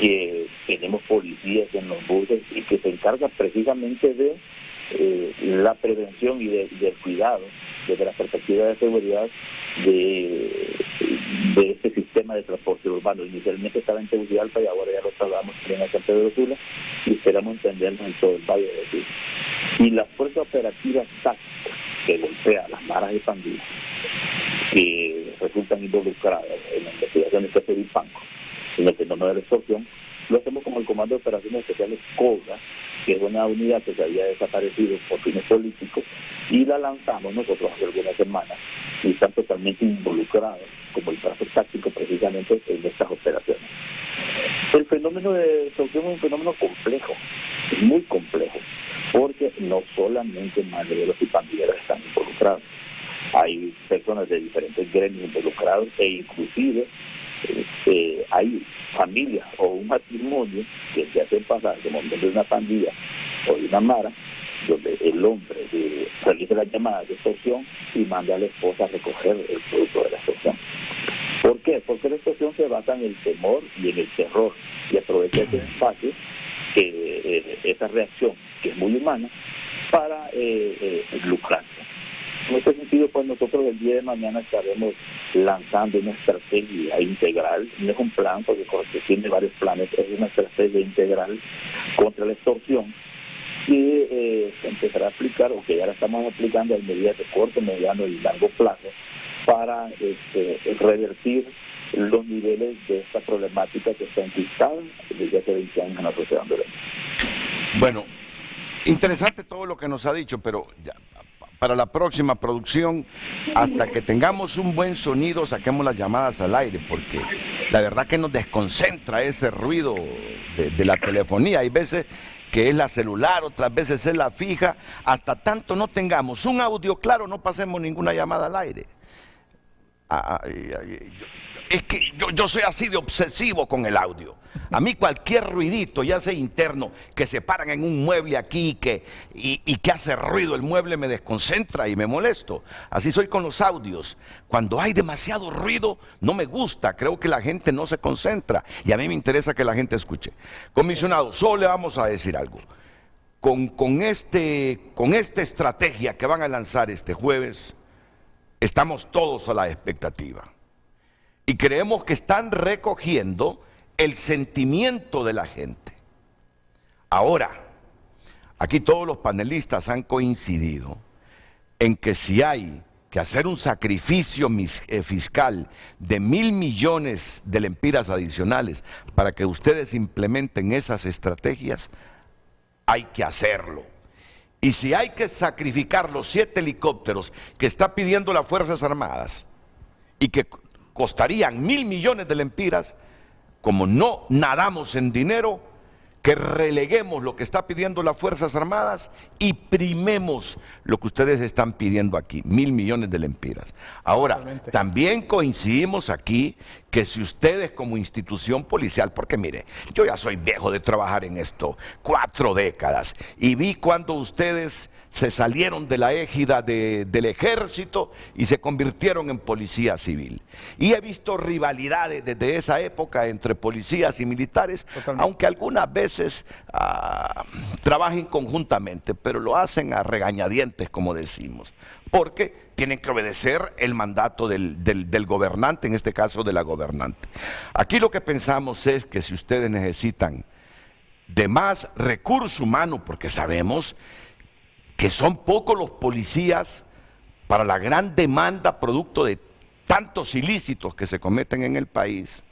que tenemos policías en los buses y que se encarga precisamente de la prevención y del cuidado desde la perspectiva de seguridad de este sistema de transporte urbano. Inicialmente estaba en Tegucigalpa y ahora ya lo trasladamos en el San Pedro Sula y esperamos entendernos en todo el Valle de Sula. Y las fuerzas operativas tácticas que golpean a las maras y pandillas que resultan involucradas en la investigación de DIPANCO, en el fenómeno de la extorsión, lo hacemos como el Comando de Operaciones Especiales COBRA, que es una unidad que se había desaparecido por fines políticos, y la lanzamos nosotros hace algunas semanas, y están totalmente involucrados como el brazo táctico precisamente en estas operaciones. El fenómeno de extorsión es un fenómeno complejo, muy complejo, porque no solamente maneros y pandilleros están involucrados, hay personas de diferentes gremios involucrados, e inclusive hay familias o un matrimonio que se hacen pasar como de una pandilla o de una mara, donde el hombre realiza las llamadas de extorsión y manda a la esposa a recoger el producto de la extorsión. ¿Por qué? Porque la extorsión se basa en el temor y en el terror, y aprovecha ese espacio, esa reacción que es muy humana, para lucrarse. En este sentido, pues nosotros el día de mañana estaremos lanzando una estrategia integral, no es un plan porque tiene varios planes, es una estrategia integral contra la extorsión que se empezará a aplicar, o que ya la estamos aplicando, en medidas de corto, mediano y largo plazo, para revertir los niveles de esta problemática que está enquistada desde hace 20 años en la sociedad hondureña. Bueno, interesante todo lo que nos ha dicho, pero ya, para la próxima producción, hasta que tengamos un buen sonido, saquemos las llamadas al aire, porque la verdad que nos desconcentra ese ruido de la telefonía. Hay veces que es la celular, otras veces es la fija. Hasta tanto no tengamos un audio claro, no pasemos ninguna llamada al aire. Es que yo soy así de obsesivo con el audio. A mí cualquier ruidito, ya sea interno, que se paran en un mueble aquí y que hace ruido el mueble, me desconcentra y me molesto. Así soy con los audios. Cuando hay demasiado ruido, no me gusta. Creo que la gente no se concentra y a mí me interesa que la gente escuche. Comisionado, solo le vamos a decir algo. Con esta estrategia que van a lanzar este jueves, estamos todos a la expectativa. Y creemos que están recogiendo el sentimiento de la gente. Ahora, aquí todos los panelistas han coincidido en que si hay que hacer un sacrificio fiscal de 1.000 millones de lempiras adicionales para que ustedes implementen esas estrategias, hay que hacerlo. Y si hay que sacrificar los 7 helicópteros que está pidiendo las Fuerzas Armadas y que costarían 1.000 millones de lempiras, como no nadamos en dinero, que releguemos lo que está pidiendo las Fuerzas Armadas y primemos lo que ustedes están pidiendo aquí, 1.000 millones de lempiras. Ahora, también coincidimos aquí que si ustedes como institución policial, porque mire, yo ya soy viejo de trabajar en esto, 4 décadas, y vi cuando ustedes se salieron de la égida del ejército y se convirtieron en policía civil. Y he visto rivalidades desde esa época entre policías y militares, aunque algunas veces trabajen conjuntamente, pero lo hacen a regañadientes, como decimos, porque tienen que obedecer el mandato del gobernante, en este caso de la gobernante. Aquí lo que pensamos es que si ustedes necesitan de más recurso humano, porque sabemos que son pocos los policías para la gran demanda producto de tantos ilícitos que se cometen en el país,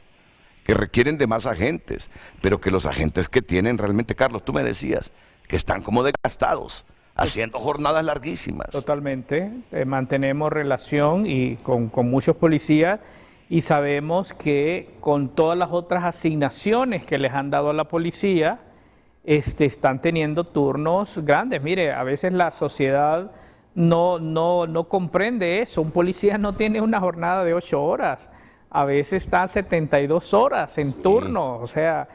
que requieren de más agentes, pero que los agentes que tienen realmente, Carlos, tú me decías, que están como desgastados, haciendo jornadas larguísimas. Totalmente, mantenemos relación y con muchos policías y sabemos que con todas las otras asignaciones que les han dado a la policía, están teniendo turnos grandes. Mire, a veces la sociedad no comprende eso. Un policía no tiene una jornada de 8 horas. A veces está 72 horas en turno, o sea,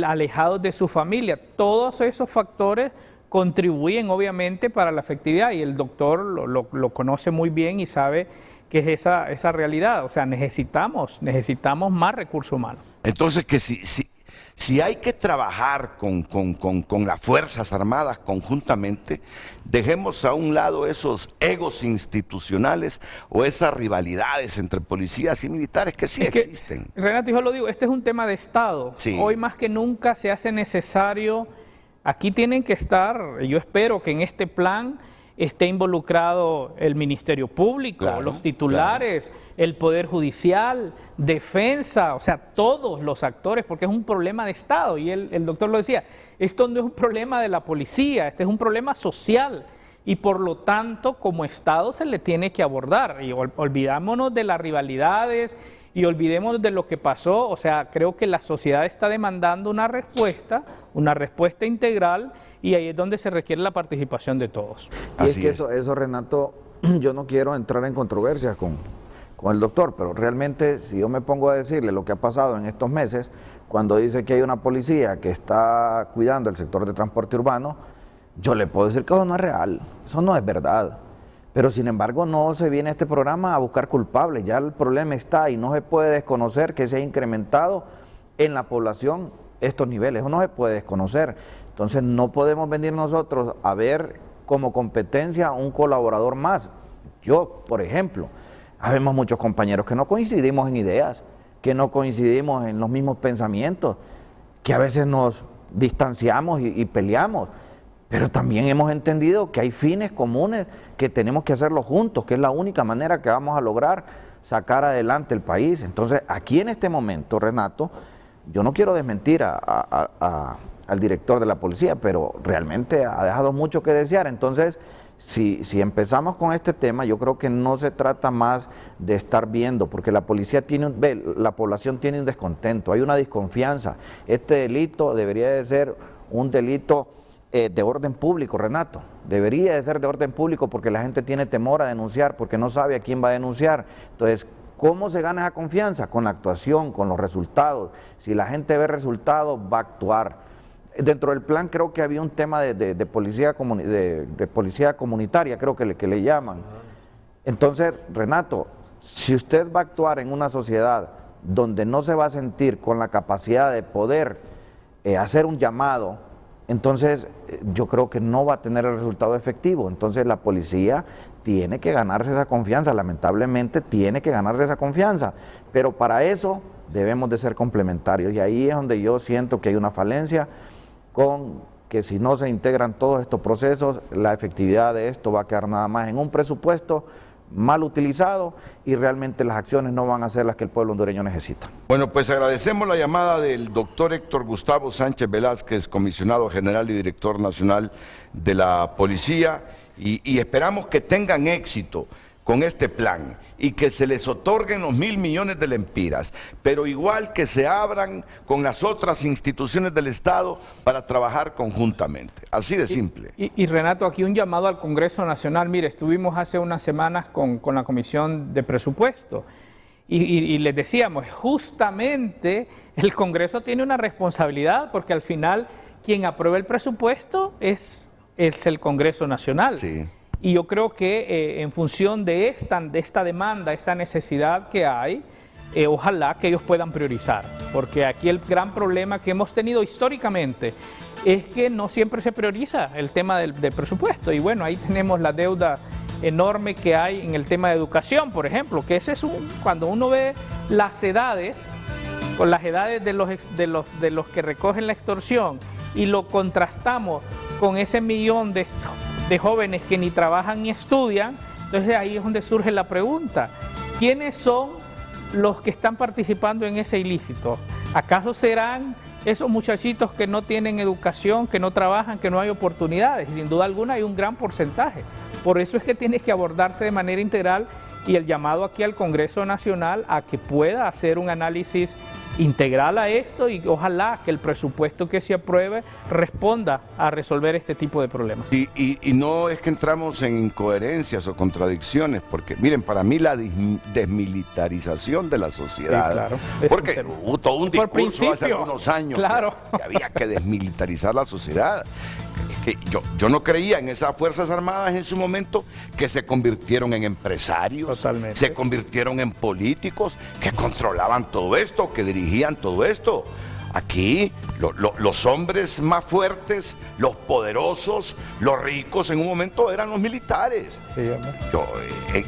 alejados de su familia. Todos esos factores contribuyen obviamente para la efectividad y el doctor lo conoce muy bien y sabe que es esa realidad. O sea, necesitamos más recursos humanos. Entonces, que si hay que trabajar con las Fuerzas Armadas conjuntamente, dejemos a un lado esos egos institucionales o esas rivalidades entre policías y militares que sí existen. Renato, yo lo digo, este es un tema de Estado. Sí. Hoy más que nunca se hace necesario, aquí tienen que estar, yo espero que en este plan esté involucrado el Ministerio Público, los titulares, el Poder Judicial, Defensa, o sea, todos los actores, porque es un problema de Estado. Y el doctor lo decía, esto no es un problema de la policía, este es un problema social. Y por lo tanto, como Estado se le tiene que abordar. Y olvidámonos de las rivalidades y olvidemos de lo que pasó. O sea, creo que la sociedad está demandando una respuesta integral, y ahí es donde se requiere la participación de todos. Y es que eso, Renato, yo no quiero entrar en controversia con el doctor, pero realmente si yo me pongo a decirle lo que ha pasado en estos meses, cuando dice que hay una policía que está cuidando el sector de transporte urbano, yo le puedo decir que eso no es real, eso no es verdad. Pero sin embargo no se viene a este programa a buscar culpables, ya el problema está y no se puede desconocer que se ha incrementado en la población estos niveles, eso no se puede desconocer. Entonces no podemos venir nosotros a ver como competencia a un colaborador más. Yo, por ejemplo, habemos muchos compañeros que no coincidimos en ideas, que no coincidimos en los mismos pensamientos, que a veces nos distanciamos y peleamos, pero también hemos entendido que hay fines comunes que tenemos que hacerlo juntos, que es la única manera que vamos a lograr sacar adelante el país. Entonces, aquí en este momento, Renato, yo no quiero desmentir al director de la policía, pero realmente ha dejado mucho que desear. Entonces, si empezamos con este tema, yo creo que no se trata más de estar viendo, porque la policía la población tiene un descontento, hay una desconfianza. Este delito debería de ser un delito de orden público, Renato. Debería de ser de orden público porque la gente tiene temor a denunciar, porque no sabe a quién va a denunciar. Entonces, ¿cómo se gana esa confianza? Con la actuación, con los resultados. Si la gente ve resultados, va a actuar. Dentro del plan creo que había un tema de policía comunitaria, creo que le llaman. Entonces, Renato, si usted va a actuar en una sociedad donde no se va a sentir con la capacidad de poder hacer un llamado entonces yo creo que no va a tener el resultado efectivo. Entonces la policía tiene que ganarse esa confianza, lamentablemente tiene que ganarse esa confianza, pero para eso debemos de ser complementarios, y ahí es donde yo siento que hay una falencia, con que si no se integran todos estos procesos, la efectividad de esto va a quedar nada más en un presupuesto mal utilizado, y realmente las acciones no van a ser las que el pueblo hondureño necesita. Bueno, pues agradecemos la llamada del doctor Héctor Gustavo Sánchez Velázquez, comisionado general y director nacional de la policía, y esperamos que tengan éxito con este plan y que se les otorguen los 1.000 millones de lempiras, pero igual que se abran con las otras instituciones del Estado para trabajar conjuntamente, así de simple. Y Renato, aquí un llamado al Congreso Nacional. Mire, estuvimos hace unas semanas con la Comisión de Presupuesto y les decíamos, justamente el Congreso tiene una responsabilidad, porque al final quien aprueba el presupuesto es el Congreso Nacional. Sí. Y yo creo que en función de esta demanda, esta necesidad que hay, ojalá que ellos puedan priorizar, porque aquí el gran problema que hemos tenido históricamente es que no siempre se prioriza el tema del presupuesto, y bueno, ahí tenemos la deuda enorme que hay en el tema de educación, por ejemplo, que ese es cuando uno ve las edades, con las edades de los que recogen la extorsión, y lo contrastamos con ese millón de jóvenes que ni trabajan ni estudian, entonces ahí es donde surge la pregunta: ¿quiénes son los que están participando en ese ilícito? ¿Acaso serán esos muchachitos que no tienen educación, que no trabajan, que no hay oportunidades? Y sin duda alguna hay un gran porcentaje. Por eso es que tiene que abordarse de manera integral, y el llamado aquí al Congreso Nacional a que pueda hacer un análisis integral a esto, y ojalá que el presupuesto que se apruebe responda a resolver este tipo de problemas. Y no es que entramos en incoherencias o contradicciones, porque miren, para mí la desmilitarización de la sociedad, sí, claro, porque hubo todo un discurso hace algunos años, claro, que había que desmilitarizar la sociedad. Es que yo no creía en esas Fuerzas Armadas en su momento, que se convirtieron en empresarios, totalmente, se convirtieron en políticos que controlaban todo esto, que dirigían todo esto. Aquí los hombres más fuertes, los poderosos, los ricos en un momento eran los militares. Sí,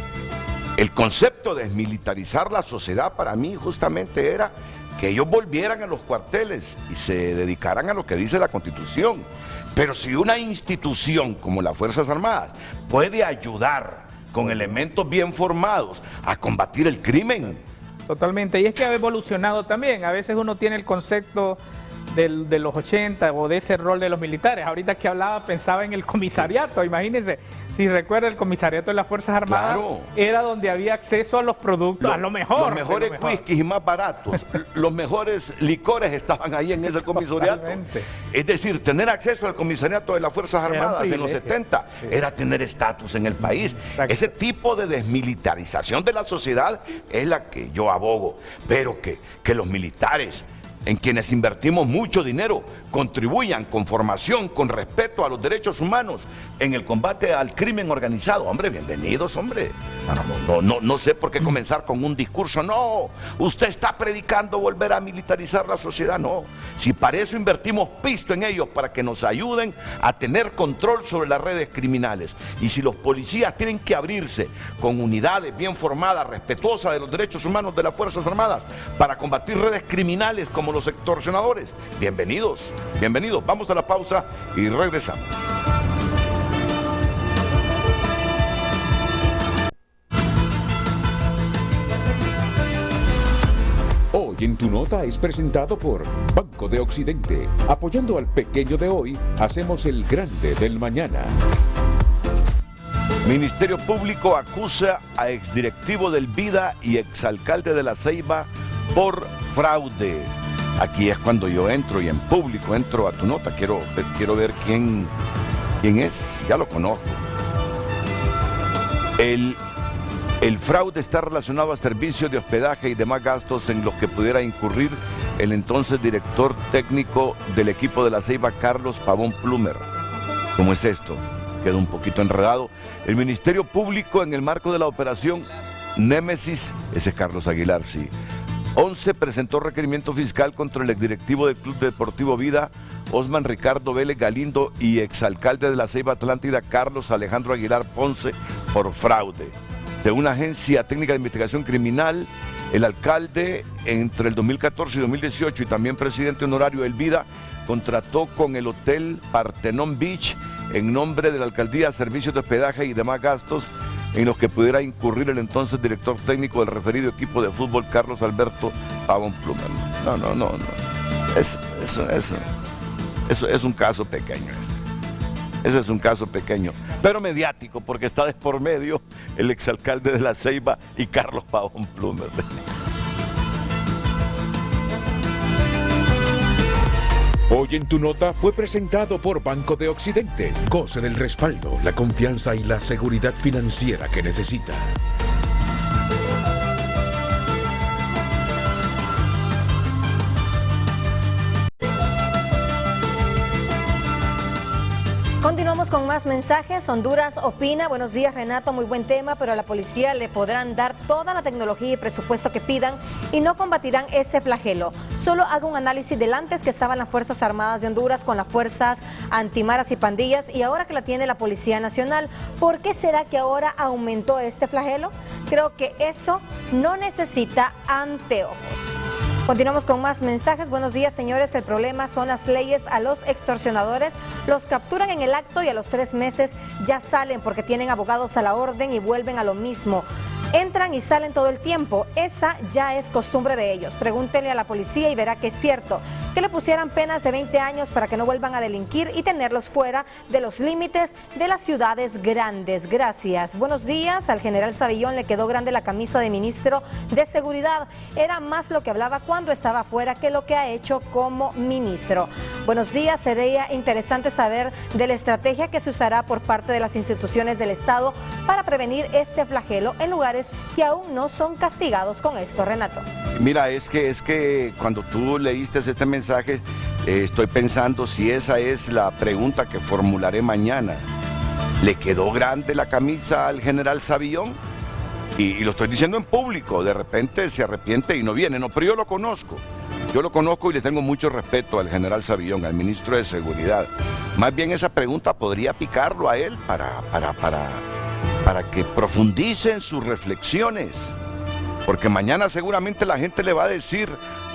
el concepto de desmilitarizar la sociedad para mí justamente era que ellos volvieran a los cuarteles y se dedicaran a lo que dice la Constitución. Pero si una institución como las Fuerzas Armadas puede ayudar con elementos bien formados a combatir el crimen. Totalmente, y es que ha evolucionado también. A veces uno tiene el concepto de los 80 o de ese rol de los militares. Ahorita que hablaba pensaba en el comisariato. Imagínense, si recuerda, el comisariato de las Fuerzas Armadas, claro, era donde había acceso a los productos, a lo mejor. Los mejores whiskies y más baratos, los mejores licores estaban ahí en ese comisariato. Totalmente. Es decir, tener acceso al comisariato de las Fuerzas Armadas en los 70 sí, era tener estatus en el país. Exacto. Ese tipo de desmilitarización de la sociedad es la que yo abogo, pero que los militares, en quienes invertimos mucho dinero, contribuyan con formación, con respeto a los derechos humanos, en el combate al crimen organizado. Hombre, bienvenidos, hombre. No sé por qué comenzar con un discurso. No, usted está predicando volver a militarizar la sociedad. No, si para eso invertimos pisto en ellos, para que nos ayuden a tener control sobre las redes criminales. Y si los policías tienen que abrirse con unidades bien formadas, respetuosas de los derechos humanos de las Fuerzas Armadas, para combatir redes criminales como los extorsionadores, bienvenidos. Vamos a la pausa y regresamos. Hoy en Tu Nota es presentado por Banco de Occidente. Apoyando al pequeño de hoy, hacemos el grande del mañana. Ministerio Público acusa a exdirectivo del Vida y exalcalde de La Ceiba por fraude. Aquí es cuando yo entro y en público entro a Tu Nota. Quiero ver quién es. Ya lo conozco. El fraude está relacionado a servicios de hospedaje y demás gastos en los que pudiera incurrir el entonces director técnico del equipo de La Ceiba, Carlos Pavón Plumer. ¿Cómo es esto? Quedó un poquito enredado. El Ministerio Público, en el marco de la operación Némesis, ese es Carlos Aguilar, sí, 11 presentó requerimiento fiscal contra el exdirectivo del Club Deportivo Vida, Osman Ricardo Vélez Galindo, y exalcalde de la Ceiba Atlántida, Carlos Alejandro Aguilar Ponce, por fraude. Según la Agencia Técnica de Investigación Criminal, el alcalde entre el 2014 y 2018 y también presidente honorario del Vida contrató con el Hotel Partenón Beach en nombre de la alcaldía servicios de hospedaje y demás gastos en los que pudiera incurrir el entonces director técnico del referido equipo de fútbol, Carlos Alberto Pavón Plumer. No. Eso es un caso pequeño. Ese es un caso pequeño, pero mediático, porque está de por medio el exalcalde de la Ceiba y Carlos Pavón Plumer. Hoy en Tu Nota fue presentado por Banco de Occidente. Goce del respaldo, la confianza y la seguridad financiera que necesita. Continuamos con más mensajes. Honduras opina. Buenos días, Renato, muy buen tema, pero a la policía le podrán dar toda la tecnología y presupuesto que pidan y no combatirán ese flagelo. Solo hago un análisis del antes que estaban las Fuerzas Armadas de Honduras con las fuerzas antimaras y pandillas y ahora que la tiene la Policía Nacional. ¿Por qué será que ahora aumentó este flagelo? Creo que eso no necesita anteojos. Continuamos con más mensajes. Buenos días, señores. El problema son las leyes a los extorsionadores. Los capturan en el acto y a los 3 meses ya salen porque tienen abogados a la orden y vuelven a lo mismo. Entran y salen todo el tiempo. Esa ya es costumbre de ellos. Pregúntenle a la policía y verá que es cierto. Que le pusieran penas de 20 años para que no vuelvan a delinquir y tenerlos fuera de los límites de las ciudades grandes. Gracias. Buenos días. Al general Savillón le quedó grande la camisa de ministro de Seguridad. Era más lo que hablaba cuando estaba afuera que lo que ha hecho como ministro. Buenos días. Sería interesante saber de la estrategia que se usará por parte de las instituciones del Estado para prevenir este flagelo en lugares que aún no son castigados con esto, Renato. Mira, es que cuando tú leíste este mensaje, estoy pensando si esa es la pregunta que formularé mañana. ¿Le quedó grande la camisa al general Savillón? Y lo estoy diciendo en público, de repente se arrepiente y no viene, no, pero yo lo conozco y le tengo mucho respeto al general Savillón, al ministro de Seguridad. Más bien esa pregunta podría picarlo a él para que profundice en sus reflexiones, porque mañana seguramente la gente le va a decir,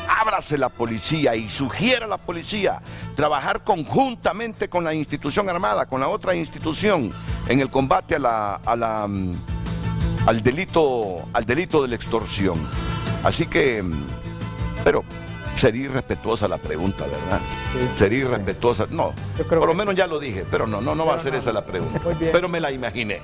ábrase la policía y sugiera a la policía trabajar conjuntamente con la institución armada, con la otra institución, en el combate al delito de la extorsión. Así que, pero sería irrespetuosa la pregunta, ¿verdad? Sí. Sería irrespetuosa. No, por lo menos ya lo dije, pero no va a ser esa la pregunta. Pero me la imaginé.